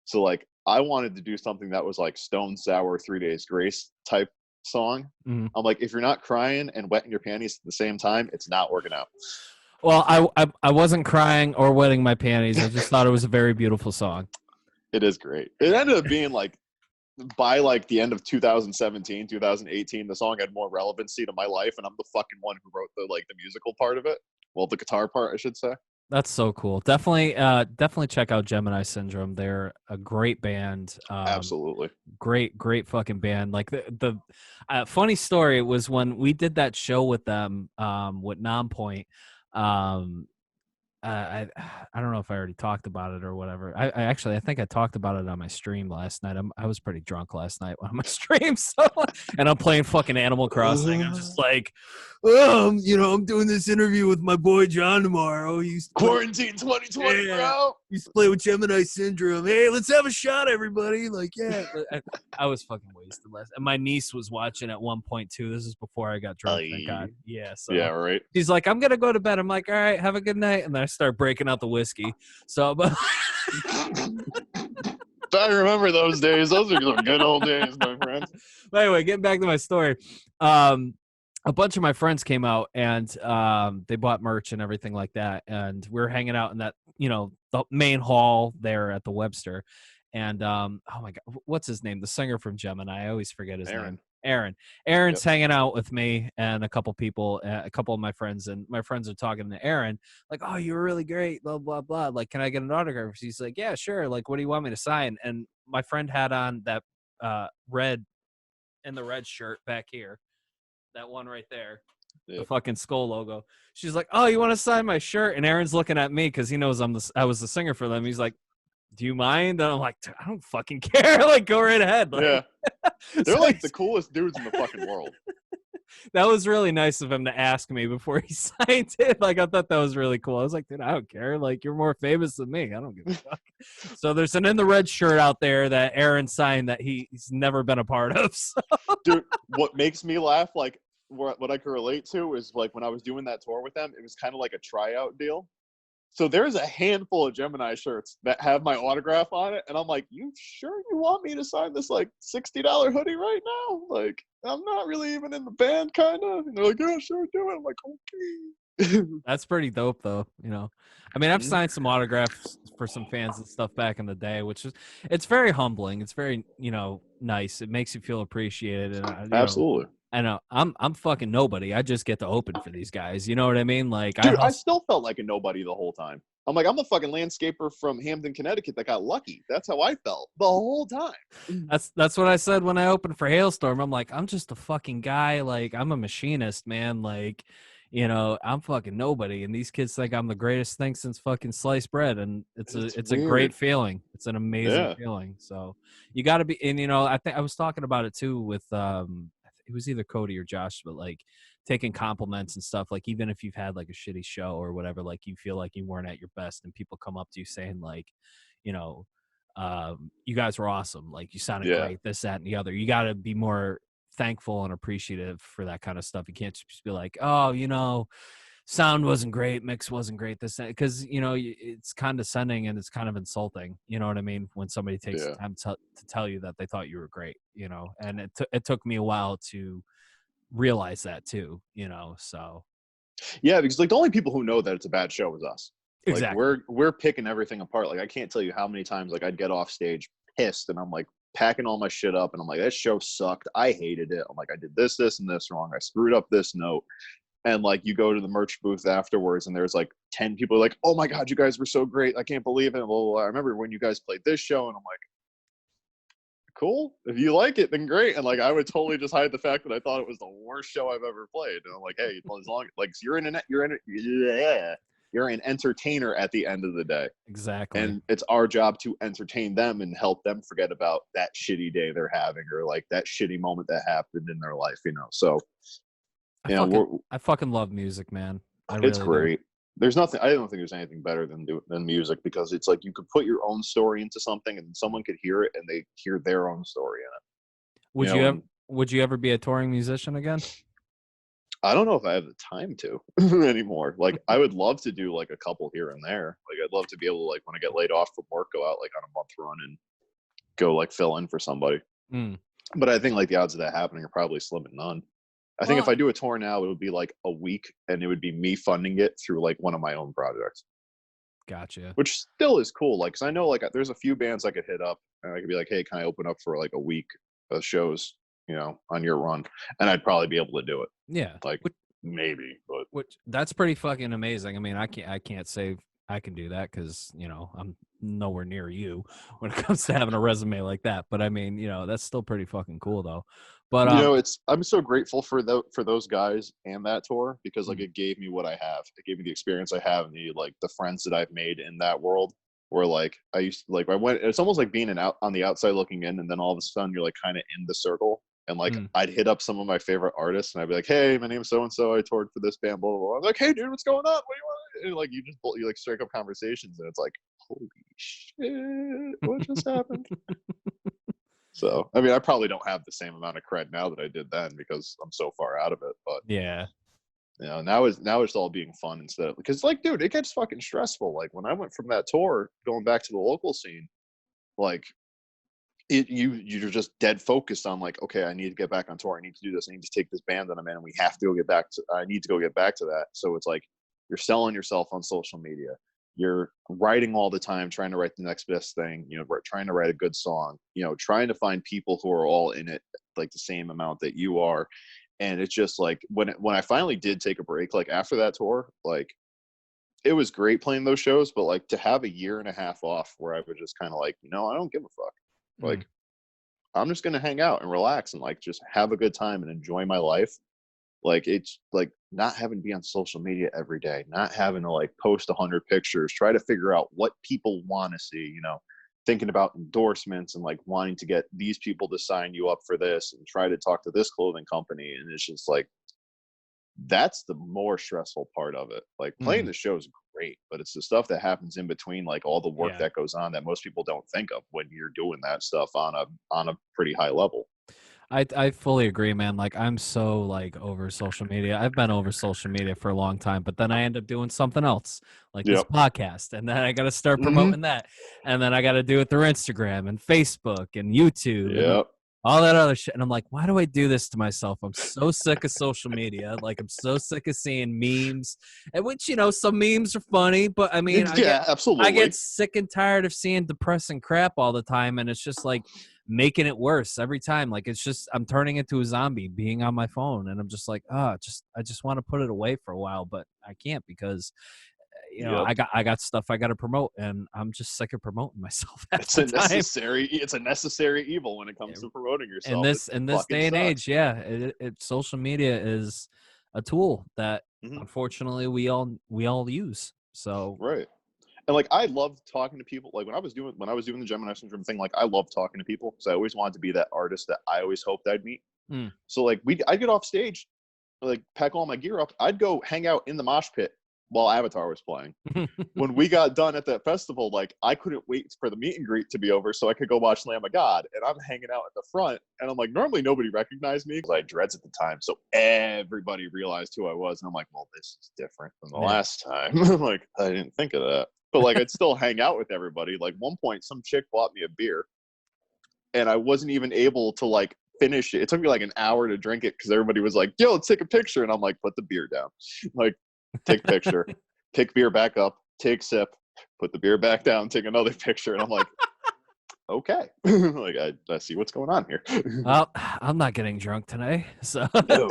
So like I wanted to do something that was like Stone Sour 3 Days Grace type song. mhm. I'm like, if you're not crying and wetting your panties at the same time, it's not working out. Well, I wasn't crying or wetting my panties. I just thought it was a very beautiful song. It is great. It ended up being like, by like the end of 2017, 2018, the song had more relevancy to my life, and I'm the fucking one who wrote the like the musical part of it. Well, the guitar part, I should say. That's so cool. Definitely check out Gemini Syndrome. They're a great band. Absolutely. Great fucking band. Like the funny story was when we did that show with them, with Nonpoint. Um, I don't know if I already talked about it or whatever. I actually I think I talked about it on my stream last night. I was pretty drunk last night on my stream, so and I'm playing fucking Animal Crossing. I'm just like, you know, I'm doing this interview with my boy John tomorrow. He used to play, Quarantine 2020, yeah, bro. used to play with Gemini Syndrome. Hey, let's have a shot, everybody. Like, yeah, I was fucking wasted. wasted last. And my niece was watching at one point too. This is before I got drunk, thank God. Yeah, Yeah, so right. she's like, "I'm gonna go to bed." I'm like, "All right, have a good night." And then I start breaking out the whiskey. So, but I remember those days. Those are the good old days, my friends. but anyway, getting back to my story. A bunch of my friends came out and they bought merch and everything like that. And we were hanging out in that, the main hall there at the Webster. And oh my God, what's his name? The singer from Gemini. I always forget his name. Aaron. Aaron's Yep. hanging out with me and a couple people, a couple of my friends, and my friends are talking to Aaron, like, "Oh, you were really great, blah, blah, blah. Like, can I get an autograph?" He's like, "Yeah, sure. Like, what do you want me to sign?" And my friend had on that red shirt back here, that one right there, the Yep. fucking skull logo. She's like, "Oh, you want to sign my shirt?" And Aaron's looking at me because he knows I was the singer for them. He's like, "Do you mind?" And I'm like, "I don't fucking care. Like, go right ahead." Like, Yeah. They're so like the coolest dudes in the fucking world. that was really nice of him to ask me before he signed it. Like, I thought that was really cool. I was like, "Dude, I don't care. Like, you're more famous than me. I don't give a fuck." So there's an In the Red shirt out there that Aaron signed that he's never been a part of. So. Dude, what makes me laugh, like what I could relate to is like when I was doing that tour with them, it was kind of like a tryout deal. So there's a handful of Gemini shirts that have my autograph on it, and I'm like, "You sure you want me to sign this like $60 hoodie right now? Like, I'm not really even in the band, kind of." And they're like, "Yeah, sure, do it." I'm like, "Okay." That's pretty dope, though. I mean, I've Mhm. signed some autographs for some fans and stuff back in the day, which is it's very humbling. It's very nice. It makes you feel appreciated, and Absolutely. I know I'm fucking nobody. I just get to open for these guys. You know what I mean? Like I Dude, I hustle. still felt like a nobody the whole time. I'm like, I'm a fucking landscaper from Hamden, Connecticut that got lucky. That's how I felt the whole time. That's what I said when I opened for Hailstorm. I'm like, I'm just a fucking guy. Like I'm a machinist, man. Like, I'm fucking nobody, and these kids think I'm the greatest thing since fucking sliced bread, and it's It's a great weird. feeling. It's an amazing Yeah. feeling. So you got to be, and I think I was talking about it too with it was either Cody or Josh, but like taking compliments and stuff. Like even if you've had like a shitty show or whatever, like you feel like you weren't at your best, and people come up to you saying like, you know you guys were awesome. Like you sounded Yeah. great, this, that, and the other. You got to be more thankful and appreciative for that kind of stuff. You can't just be like, "Oh, sound wasn't great, mix wasn't great, this, because it's condescending and it's kind of insulting. You know what I mean? When somebody takes the Yeah. time to tell you that they thought you were great, and it took me a while to realize that too. So Yeah, because like the only people who know that it's a bad show is us. Like exactly, we're picking everything apart. Like I can't tell you how many times like I'd get off stage pissed and I'm like packing all my shit up and I'm like, that show sucked. I hated it. I'm like, I did this, this, and this wrong. I screwed up this note. And like you go to the merch booth afterwards and there's like 10 people like, "Oh my God, you guys were so great. I can't believe it." Blah, blah, blah. I remember when you guys played this show and I'm like, cool. If you like it, then great. And like I would totally just hide the fact that I thought it was the worst show I've ever played. And I'm like, hey, well, as long like you're an entertainer at the end of the day. exactly. And it's our job to entertain them and help them forget about that shitty day they're having or like that shitty moment that happened in their life. So I fucking love music, man. I it's really do. great. There's nothing. I don't think there's anything better than music because it's like you could put your own story into something and someone could hear it and they hear their own story in it. And Would you ever be a touring musician again? I don't know if I have the time to anymore. Like I would love to do like a couple here and there. Like I'd love to be able to like when I get laid off from work, go out like on a month run and go like fill in for somebody. Mm. But I think like the odds of that happening are probably slim and none. I think if Well, I do a tour now, it would be like a week and it would be me funding it through like one of my own projects, gotcha. which still is cool. Like, cause I know like there's a few bands I could hit up and I could be like, "Hey, can I open up for like a week of shows, on your run?" And I'd probably be able to do it. Yeah. Like maybe, but Which that's pretty fucking amazing. I mean, I can't say I can do that because I'm nowhere near you when it comes to having a resume like that. But I mean, that's still pretty fucking cool though. But I'm so grateful for those guys and that tour because like mm, it gave me what I have. It gave me the experience I have and the friends that I've made in that world. Where like I used to, like I went. It's almost like being on the outside looking in, and then all of a sudden you're like kind of in the circle. And like mm. I'd hit up some of my favorite artists, and I'd be like, "Hey, my name's so and so. I toured for this band." Blah blah blah. I'm like, "Hey, dude, what's going on? What do you want?" And like you like strike up conversations, and it's like, "Holy shit, what just happened?" So, I mean, I probably don't have the same amount of cred now that I did then because I'm so far out of it. But Yeah. now it's all being fun instead of, because like, dude, it gets fucking stressful. Like when I went from that tour going back to the local scene, like you're just dead focused on like, okay, I need to get back on tour. I need to do this. I need to take this band that I'm in, and we have to go get back to. I need to go get back to that. So it's like you're selling yourself on social media. You're writing all the time, trying to write the next best thing. Trying to write a good song. Trying to find people who are all in it like the same amount that you are. And it's just like when I finally did take a break, like after that tour, like it was great playing those shows, but like to have a year and a half off where I was just kind of like, I don't give a fuck. Like, I'm just going to hang out and relax and like just have a good time and enjoy my life. Like, it's like not having to be on social media every day, not having to like post 100 pictures, try to figure out what people want to see, thinking about endorsements and like wanting to get these people to sign you up for this and try to talk to this clothing company. And it's just like, that's the more stressful part of it. Like playing the show is great, but it's the stuff that happens in between, like all the work that goes on that most people don't think of when you're doing that stuff on a pretty high level. I fully agree, man. Like I'm so like over social media. I've been over social media for a long time, but then I end up doing something else, like this Yep. podcast, and then I got to start Mm-hmm. promoting that, and then I got to do it through Instagram and Facebook and YouTube and Yep. all that other shit. And I'm like, why do I do this to myself? I'm so sick of social media. Like I'm so sick of seeing memes, and which some memes are funny, but I mean, Yeah, I get absolutely. sick and tired of seeing depressing crap all the time, and it's just like making it worse every time. Like it's just I'm turning into a zombie being on my phone, and I'm just like, I just want to put it away for a while, but I can't because Yep. I got stuff I got to promote, and I'm just sick of promoting myself half It's the a time. necessary evil when it comes to promoting In yourself. It this fucking day and sucks. age, yeah, social media is a tool that Mm-hmm. unfortunately we all use. So Right. And like I loved talking to people. Like when I was doing the Gemini Syndrome thing, like I loved talking to people because I always wanted to be that artist that I always hoped I'd meet. mm. So like I'd get off stage, like pack all my gear up. I'd go hang out in the mosh pit while Avatar was playing. When we got done at that festival, like I couldn't wait for the meet and greet to be over so I could go watch Lamb of God. And I'm hanging out at the front, and I'm like, normally nobody recognized me because I had dreads at the time, so everybody realized who I was. And I'm like, well, this is different from the Yeah. last time. Like I didn't think of that, but like I'd still hang out with everybody. Like one point, some chick bought me a beer, and I wasn't even able to like finish it. It took me like an hour to drink it because everybody was like, yo, let's take a picture. And I'm like, put the beer down. Like, take a picture, pick beer back up, take a sip, put the beer back down, take another picture. And I'm like, okay. Like, I see what's going on here. Well, I'm not getting drunk today, so No.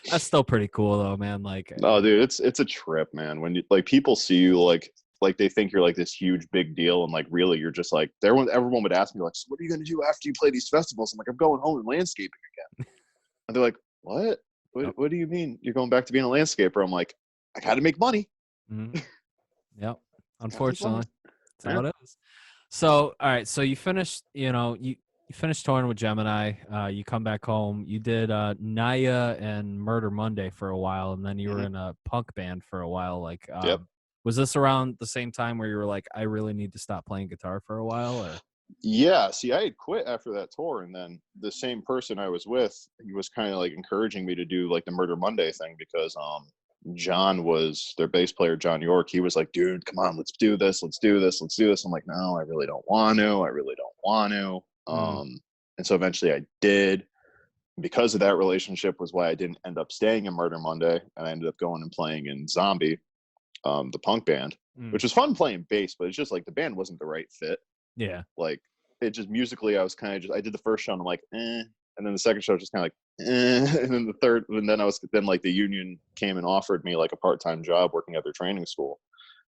that's still pretty cool though, man. Like, No, dude, it's a trip, man. When you like people see you like they think you're like this huge big deal, and like really you're just like everyone would ask me like, so what are you gonna do after you play these festivals? I'm like, I'm going home and landscaping again. And they're like, what? yep, What do you mean you're going back to being a landscaper? I'm like, I gotta make money. mhm, yep. Gotta make money. Unfortunately, that's Yeah. how it is. So, all right. So you finished, you finished touring with Gemini. You come back home. You did Naya and Murder Monday for a while, and then you were Mm-hmm. in a punk band for a while. Like, Yep. was this around the same time where you were like, I really need to stop playing guitar for a while, or? Yeah. See, I had quit after that tour, and then the same person I was with, he was kind of like encouraging me to do like the Murder Monday thing because John was their bass player, John York. He was like, dude, come on, let's do this, let's do this, let's do this. I'm like, no, I really don't want to. I really don't want to. Mm, And so eventually I did. Because of that relationship was why I didn't end up staying in Murder Monday, and I ended up going and playing in Zombie, the punk band, mm, which was fun playing bass, but it's just like the band wasn't the right fit. yeah. Like it just musically, I was kind of just I did the first show and I'm like, and then the second show was just kind of like, and then the third, and then like the union came and offered me like a part-time job working at their training school,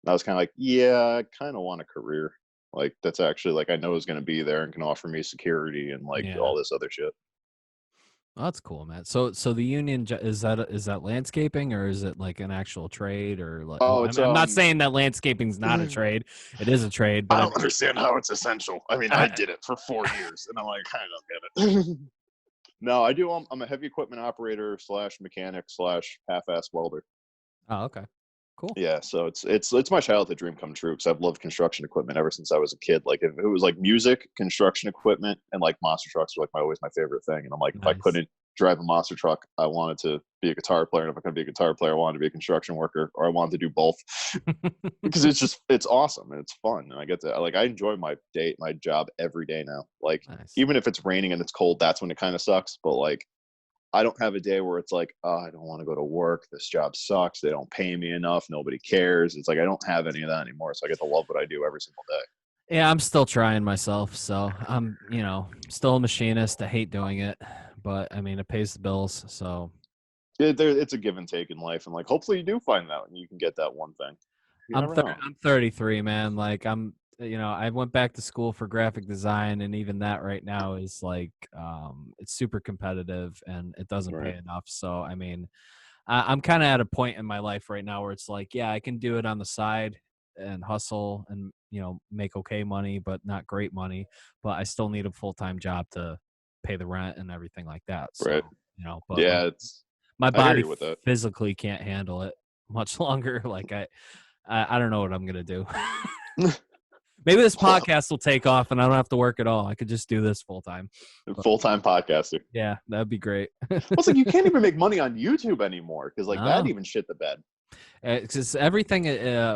and I was kind of like, yeah, I kind of want a career like that's actually like I know is going to be there and can offer me security and like Yeah. all this other shit. Oh, that's cool, man. So the union is that landscaping, or is it like an actual trade, or like? Well, Oh, I'm, it's I'm not saying that landscaping's not a trade. It is a trade, I but I don't understand how it's essential. I mean, I mean, did it for 4 years, and I'm like, I don't get it. No, I do. I'm a heavy equipment operator slash mechanic slash half-ass welder. oh, okay. Cool. Yeah, so it's my childhood dream come true because I've loved construction equipment ever since I was a kid. Like if it was like music, construction equipment, and like monster trucks were like always my favorite thing. And I'm like, if I Nice. couldn't drive a monster truck, I wanted to be a guitar player. And if I couldn't be a guitar player, I wanted to be a construction worker, or I wanted to do both because it's awesome and it's fun. And I get to like I enjoy my job every day now. Like Nice. even if it's raining and it's cold, that's when it kind of sucks. But like I don't have a day where it's like, oh, I don't want to go to work. This job sucks. They don't pay me enough. Nobody cares. It's like I don't have any of that anymore. So I get to love what I do every single day. Yeah, I'm still trying myself. So I'm, still a machinist. I hate doing it, but I mean, it pays the bills. So It's a give and take in life, and like hopefully you do find that and you can get that one thing. You never know. I'm 33, man. Like I went back to school for graphic design, and even that right now is like, it's super competitive and it doesn't pay Right. enough. So, I mean, I'm kind of at a point in my life right now where it's like, yeah, I can do it on the side and hustle and, make okay money, but not great money. But I still need a full-time job to pay the rent and everything like that. So, Right. but like Yeah. It's. my I hear body you with that. physically can't handle it much longer. Like I don't know what I'm gonna do. Maybe this podcast will take off and I don't have to work at all. I could just do this full time. Full time podcaster. Yeah, that'd be great. Well, it's like you can't even make money on YouTube anymore because like that No, even shit the bed. because everything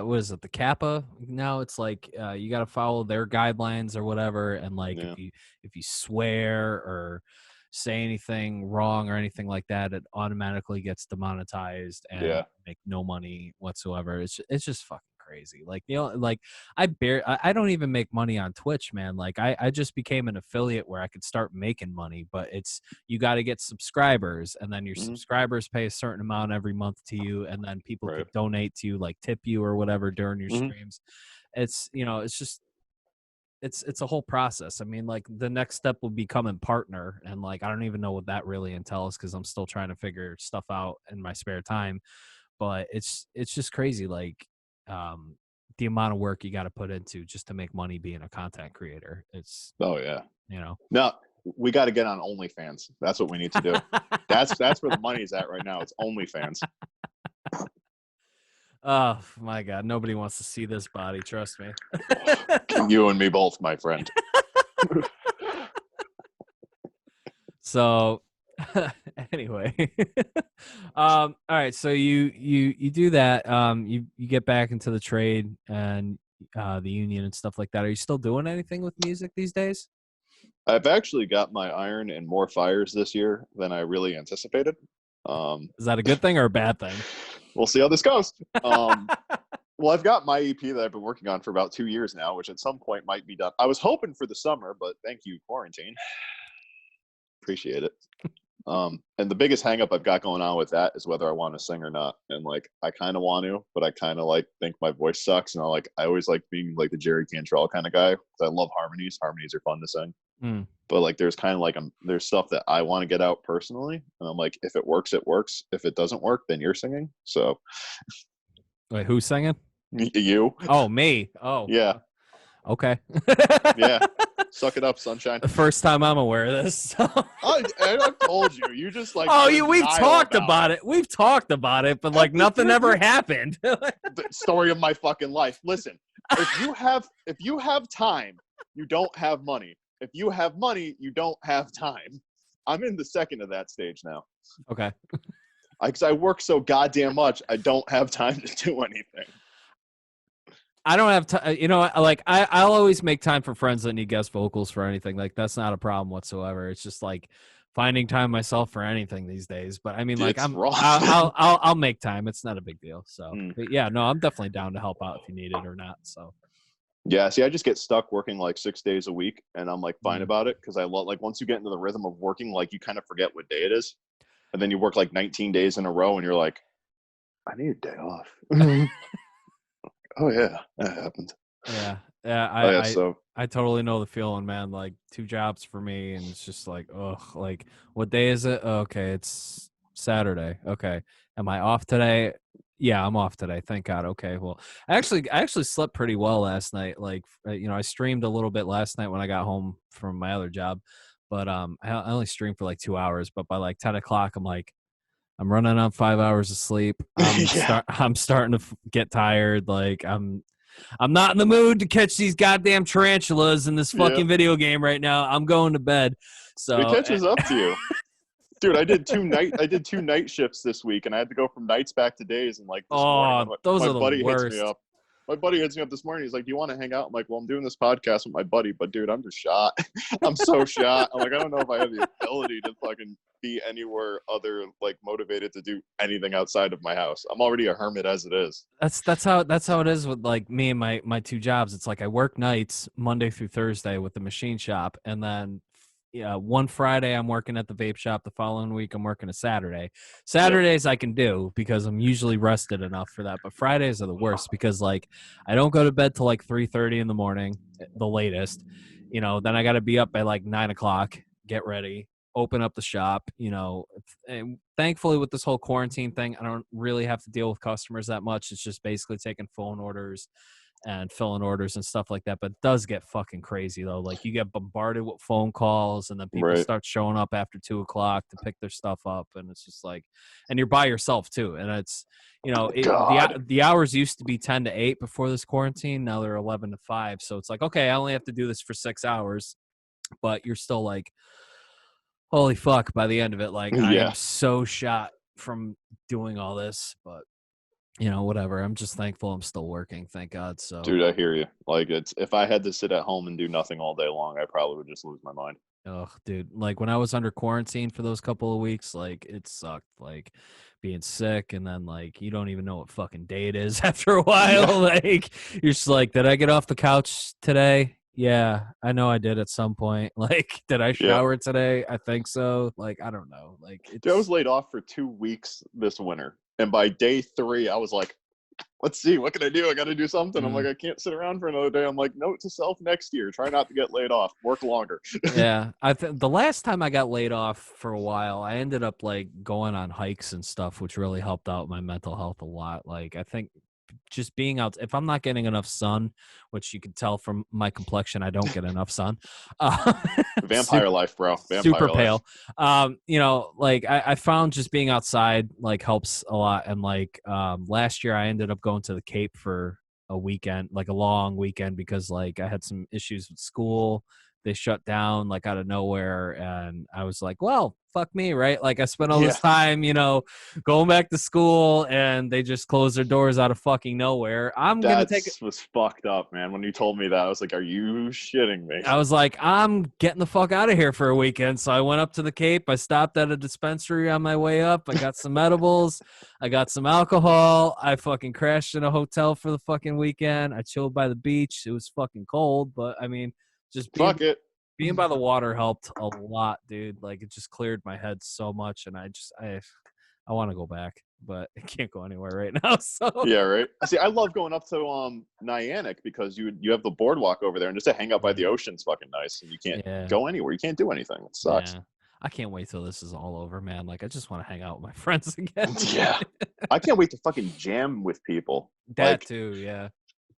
was it the Kappa now? It's like you got to follow their guidelines or whatever, and like Yeah. if you swear or say anything wrong or anything like that, it automatically gets demonetized and Yeah. make no money whatsoever. It's just fucking crazy. Like like I don't even make money on Twitch, man. Like I just became an affiliate where I could start making money, but it's you got to get subscribers, and then your Hmm. subscribers pay a certain amount every month to you, and then people Right. could donate to you, like tip you or whatever during your Hmm. streams. It's it's just it's a whole process. I mean, like the next step will become partner, and like I don't even know what that really entails because I'm still trying to figure stuff out in my spare time. But it's just crazy, like um, the amount of work you got to put into just to make money being a content creator. It's Oh yeah. you know. No, we got to get on OnlyFans. That's what we need to do. That's where the money's at right now. It's OnlyFans. Oh my god, nobody wants to see this body. Trust me. You and me both, my friend. So anyway, all right, so you do that, you get back into the trade and the union and stuff like that. Are you still doing anything with music these days? I've actually got my iron in more fires this year than I really anticipated. Is that a good thing or a bad thing? We'll see how this goes. Well, I've got my EP that I've been working on for about 2 years now, which at some point might be done. I was hoping for the summer, but thank you, quarantine. Appreciate it. And the biggest hang up I've got going on with that is whether I want to sing or not. And like I kind of want to, but I kind of like think my voice sucks. And I always like being like the Jerry Cantrell kind of guy because I love harmonies. Harmonies are fun to sing. Mm. But like there's kind of like there's stuff that I want to get out personally. And I'm like, if it works, it works. If it doesn't work, then you're singing. So Wait, who's singing? you. Oh, me. Oh, Yeah. okay. Yeah. Suck it up, sunshine. The first time I'm aware of this. So. I've told you. You just like. Oh, were we've denial talked about it. We've talked about it, but like nothing ever happened. The story of my fucking life. Listen, if you have time, you don't have money. If you have money, you don't have time. I'm in the second of that stage now. Okay. Because I work so goddamn much, I don't have time to do anything. I don't have time. Like I'll always make time for friends that need guest vocals for anything. Like that's not a problem whatsoever. It's just like finding time myself for anything these days. But I mean, like It's rough. I'll make time. It's not a big deal. So but yeah, no, I'm definitely down to help out if you need it or not. So Yeah, see, I just get stuck working like 6 days a week, and I'm like fine about it because I love like once you get into the rhythm of working, like you kind of forget what day it is, and then you work like 19 days in a row, and you're like, I need a day off. Oh yeah, that happened. yeah, I totally know the feeling, man. Like 2 jobs for me, and it's just like, ugh. Like, what day is it? Okay, it's Saturday. Okay, am I off today? Yeah, I'm off today. Thank God. Okay, well, I actually slept pretty well last night. Like, I streamed a little bit last night when I got home from my other job, but I only streamed for like 2 hours. But by like 10 o'clock, I'm like, I'm running on 5 hours of sleep. Yeah, I'm starting to get tired. Like I'm not in the mood to catch these goddamn tarantulas in this yeah. fucking video game right now. I'm going to bed. It So catches up to you. Dude, I did 2 night shifts this week, and I had to go from nights back to days. And like this morning, oh, those my are the buddy hits me worst. up. My buddy hits me up this morning. He's like, "Do you want to hang out?" I'm like, "Well, I'm doing this podcast with my buddy, but dude, I'm just shot. I'm so shot. I'm like, I don't know if I have the ability to fucking be anywhere other like motivated to do anything outside of my house. I'm already a hermit as it is." That's how it is with like me and my two jobs. It's like I work nights Monday through Thursday with the machine shop, and then one Friday I'm working at the vape shop. The following week I'm working a Saturday. Yep. Saturdays I can do because I'm usually rested enough for that, but Fridays are the worst because like I don't go to bed till like 3:30 in the morning, the latest. Then I got to be up by like 9 o'clock, get ready, open up the shop. And thankfully with this whole quarantine thing, I don't really have to deal with customers that much. It's just basically taking phone orders and filling orders and stuff like that. But it does get fucking crazy though. Like you get bombarded with phone calls, and then people Right. start showing up after 2 o'clock to pick their stuff up, and it's just like, and you're by yourself too, and it's God. the hours used to be 10 to 8 before this quarantine. Now they're 11 to 5. So it's like, okay, I only have to do this for 6 hours, but you're still like, holy fuck, by the end of it, like I am Yeah. so shot from doing all this. But whatever, I'm just thankful I'm still working, thank God. So Dude, I hear you. Like it's if I had to sit at home and do nothing all day long, I probably would just lose my mind. oh dude, like when I was under quarantine for those couple of weeks, like it sucked, like being sick, and then like you don't even know what fucking day it is after a Yeah. while. Like you're just like, did I get off the couch today? Yeah, I know I did at some point. Like, did I Yeah. shower today? I think so. Like, I don't know. Like Dude, I was it's laid off for 2 weeks this winter. And by day 3, I was like, let's see, what can I do? I got to do something. I'm mm, like, I can't sit around for another day. I'm like, note to self next year, try not to get laid off, work longer. yeah, the last time I got laid off for a while, I ended up like going on hikes and stuff, which really helped out my mental health a lot. Like I think just being out, if I'm not getting enough sun, which you can tell from my complexion, I don't get enough sun. Uh, Vampire super life, bro. super Vampire life. pale. Like I found just being outside like helps a lot. And like last year I ended up going to the Cape for a weekend, like a long weekend, because like I had some issues with school. They shut down like out of nowhere, and I was like, well, fuck me, right? Like I spent all Yeah. this time, going back to school, and they just closed their doors out of fucking nowhere. I'm gonna take That's was fucked up, man. When you told me that, I was like, are you shitting me? I was like, I'm getting the fuck out of here for a weekend. So I went up to the Cape. I stopped at a dispensary on my way up. I got some edibles. I got some alcohol. I fucking crashed in a hotel for the fucking weekend. I chilled by the beach. It was fucking cold, but I mean, just Fuck it. being by the water helped a lot, dude. Like it just cleared my head so much, and I want to go back, but I can't go anywhere right now. So Yeah, right. See, I love going up to Nyack because you have the boardwalk over there, and just to hang out by the ocean's fucking nice, and you can't yeah. go anywhere. You can't do anything. It sucks. Yeah. I can't wait till this is all over, man. Like I just want to hang out with my friends again. Yeah. I can't wait to fucking jam with people. That Like too, yeah.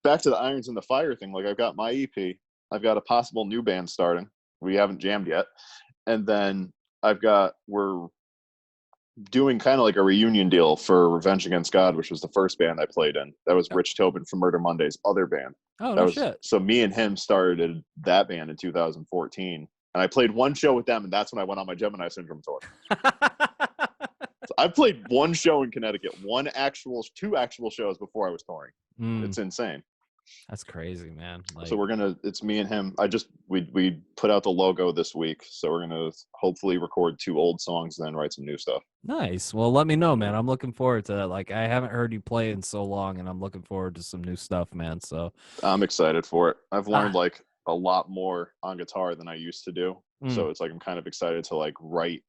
back to the irons in the fire thing. Like I've got my EP. I've got a possible new band starting. We haven't jammed yet. And then we're doing kind of like a reunion deal for Revenge Against God, which was the first band I played in. That was Yep. Rich Tobin from Murder Monday's other band. Oh That no was shit. so me and him started that band in 2014. And I played one show with them, and that's when I went on my Gemini Syndrome tour. So I played one show in Connecticut, two actual shows before I was touring. It's insane. That's crazy, man. Like, So it's me and him. We put out the logo this week, so we're gonna hopefully record 2 old songs, then write some new stuff. nice. Well, let me know, man. I'm looking forward to that. Like, I haven't heard you play in so long, and I'm looking forward to some new stuff, man. So, I'm excited for it. I've learned ah, like a lot more on guitar than I used to do, mm, so it's like I'm kind of excited to like write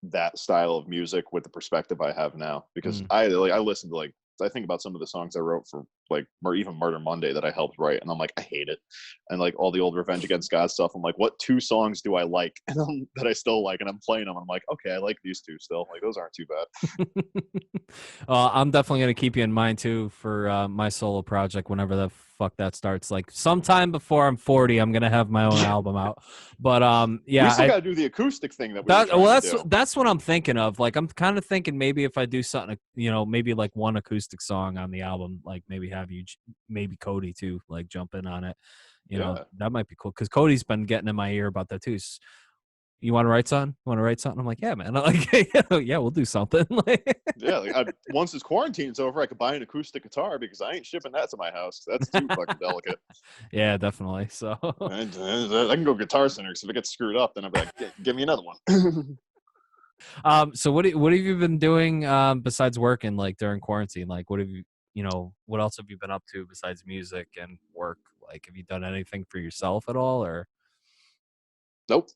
that style of music with the perspective I have now, because mm, I listen to like I think about some of the songs I wrote for like even Murder Monday that I helped write, and I'm like, I hate it. And like all the old Revenge Against God stuff, I'm like, what 2 songs do I like and that I still like, and I'm playing them. I'm like, okay, I like these 2 still. Like those aren't too bad. I'm definitely gonna keep you in mind too for my solo project whenever the fuck that starts. Like sometime before I'm 40, I'm gonna have my own album out. But We yeah, still got to do the acoustic thing that we were that well, trying to do. that's what I'm thinking of. Like I'm kind of thinking maybe if I do something, maybe like one acoustic song on the album, like maybe have you, maybe Cody too, like jump in on it. Yeah. That might be cool because Cody's been getting in my ear about that too. You want to write something? You want to write something? I'm like, yeah, man. I'm like, yeah, we'll do something. Yeah, like once this quarantine's over, I could buy an acoustic guitar because I ain't shipping that to my house. That's too fucking delicate. Yeah, definitely. So, And, I can go Guitar Center because if it gets screwed up, then I'll be like, give me another one. so what have you been doing besides working like during quarantine? Like, what have you, what else have you been up to besides music and work? Like, have you done anything for yourself at all, or? Nope.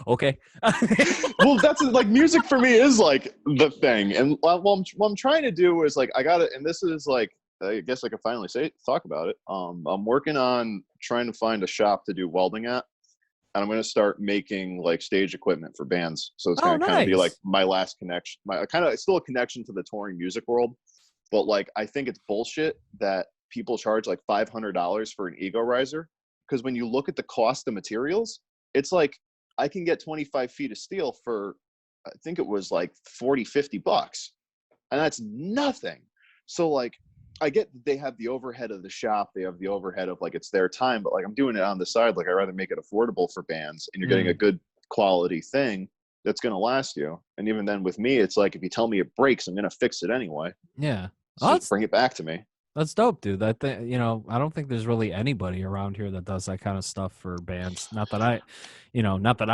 Okay. Well, that's like music for me is like the thing, and what I'm trying to do is like I got it, and this is like I guess I can finally talk about it. I'm working on trying to find a shop to do welding at, and I'm going to start making like stage equipment for bands. So it's Oh, going to kind of be like nice. my last connection, my kind of it's still a connection to the touring music world, but like I think it's bullshit that people charge like $500 for an ego riser, because when you look at the cost of materials, it's like I can get 25 feet of steel for I think it was like 40, $50, and that's nothing. So like I get they have the overhead of the shop, they have the overhead of like it's their time, but like I'm doing it on the side. Like I'd rather make it affordable for bands, and you're getting a Mm, good quality thing that's going to last you. And even then with me, it's like if you tell me it breaks, I'm going to fix it anyway. yeah. So Oh, just bring it back to me. that's dope, dude. That thing, I don't think there's really anybody around here that does that kind of stuff for bands. Not that I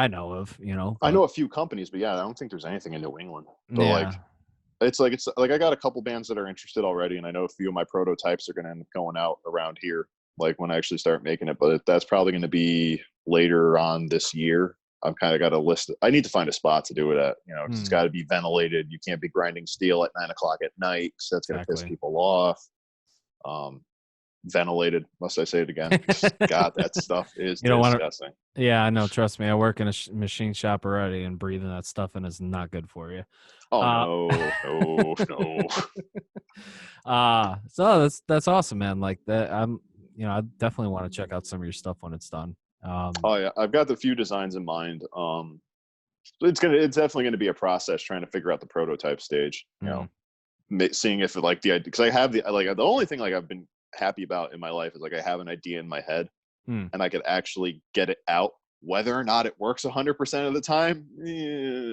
know of, I but know a few companies, but yeah, I don't think there's anything in New England. So like yeah. it's like I got a couple bands that are interested already, and I know a few of my prototypes are going to end up going out around here, like when I actually start making it. But that's probably going to be later on this year. I'm kind of got a list. I need to find a spot to do it at, because it's Mm, got to be ventilated. You can't be grinding steel at 9 o'clock at night, because that's going to piss exactly. people off. Um, Ventilated, must I say it again? God, that stuff is You don't want disgusting. to. Yeah, I know. Trust me. I work in a machine shop already, and breathing that stuff in is not good for you. Oh Uh, no, no, no. so that's awesome, man. Like that, I definitely want to check out some of your stuff when it's done. Oh yeah, I've got the few designs in mind. It's definitely gonna be a process trying to figure out the prototype stage. Mm, Seeing if it like the idea, because I have the only thing like I've been happy about in my life is like I have an idea in my head mm. and I could actually get it out. Whether or not it works 100% of the time,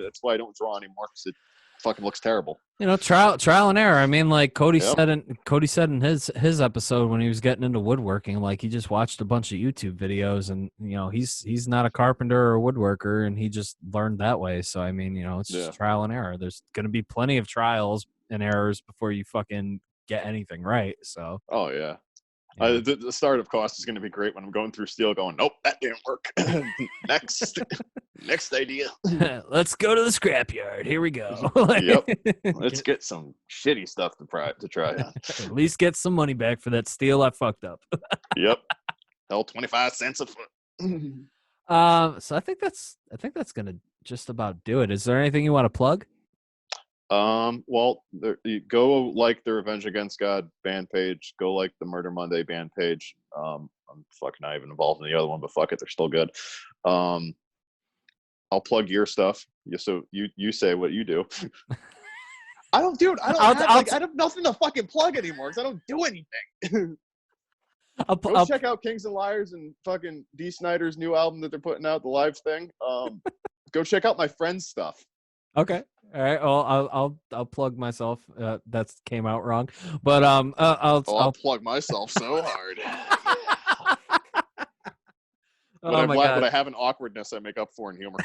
that's why I don't draw anymore, because it fucking looks terrible. Trial and error. I mean, like Yep. Cody said in his episode when he was getting into woodworking, like he just watched a bunch of YouTube videos, and he's not a carpenter or a woodworker, and he just learned that way. So I mean, it's just Yeah. trial and error. There's gonna be plenty of trials and errors before you fucking get anything right. So Oh yeah. you know. The startup cost is going to be great when I'm going through steel going, nope, that didn't work. Next. Next idea. Let's go to the scrapyard. Here we go. Yep. Let's get some shitty stuff to try on. At least get some money back for that steel I fucked up. Yep. Hell, 25 cents a foot. So I think that's gonna just about do it. Is there anything you want to plug? Well, you go like the Revenge Against God band page. Go like the Murder Monday band page. I'm fucking not even involved in the other one, but fuck it, they're still good. Um, I'll plug your stuff. So you say what you do. I don't, dude. I don't I'll, have I'll, I have nothing to fucking plug anymore because I don't do anything. I'll, Go I'll, check out Kings and Liars and fucking D. Snyder's new album that they're putting out, the live thing. Go check out my friend's stuff. okay. All right. Well, I'll plug myself. That came out wrong, but Oh, I'll I'll. plug myself so hard. Oh my But god. I have an awkwardness I make up for in humor.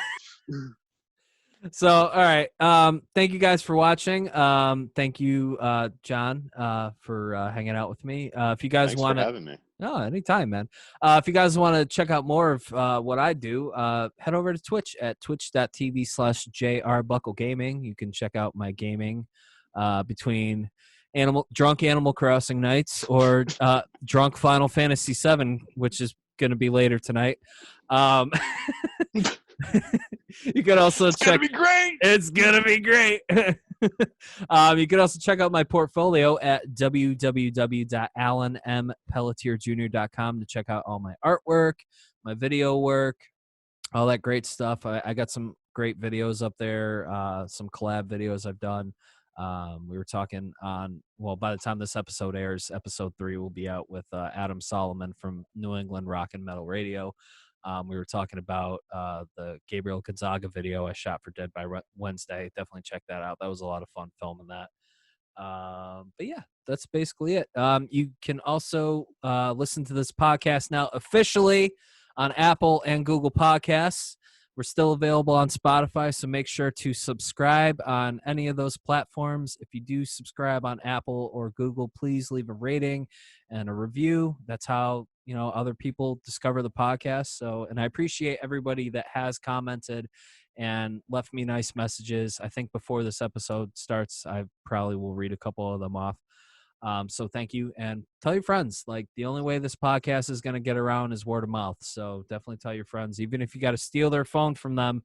So, all right. Thank you guys for watching. Thank you, John, for hanging out with me. If you guys Thanks for want to, having me. no, anytime, man. If you guys want to check out more of what I do, head over to Twitch at twitch.tv/JRBuckleGaming. You can check out my gaming between drunk Animal Crossing nights, or drunk Final Fantasy VII, which is going to be later tonight. You can also check. It's gonna be great. It's gonna be great. You can also check out my portfolio at www.alanmpelletierjr.com to check out all my artwork, my video work, all that great stuff. I got some great videos up there, some collab videos I've done. We were talking on, well, by the time this episode airs, episode 3 will be out with Adam Solomon from New England Rock and Metal Radio. We were talking about the Gabriel Gonzaga video I shot for Dead by Wednesday. Definitely check that out. That was a lot of fun filming that. But yeah, that's basically it. You can also listen to this podcast now officially on Apple and Google Podcasts. We're still available on Spotify, so make sure to subscribe on any of those platforms. If you do subscribe on Apple or Google, please leave a rating and a review. That's how, you know, other people discover the podcast. So, and I appreciate everybody that has commented and left me nice messages. I think before this episode starts, I probably will read a couple of them off. So thank you, and tell your friends. Like, the only way this podcast is going to get around is word of mouth. So definitely tell your friends, even if you got to steal their phone from them.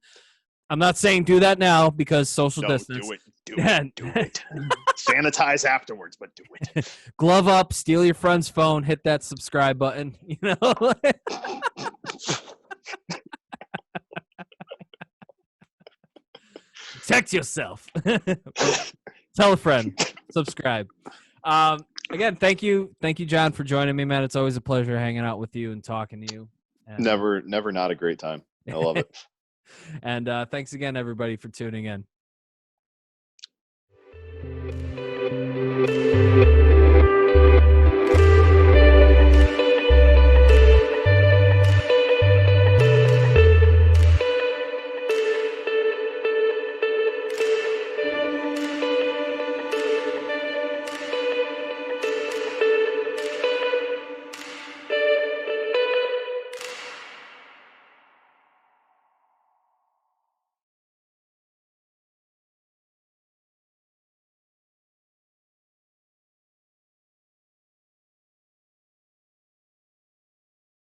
I'm not saying do that now because social distance. Do it. Sanitize afterwards, but do it. Glove up, steal your friend's phone, hit that subscribe button. You know. Protect yourself. Tell a friend. Subscribe. Again, thank you, John, for joining me, man. It's always a pleasure hanging out with you and talking to you. And, never not a great time. I love it. And thanks again, everybody, for tuning in.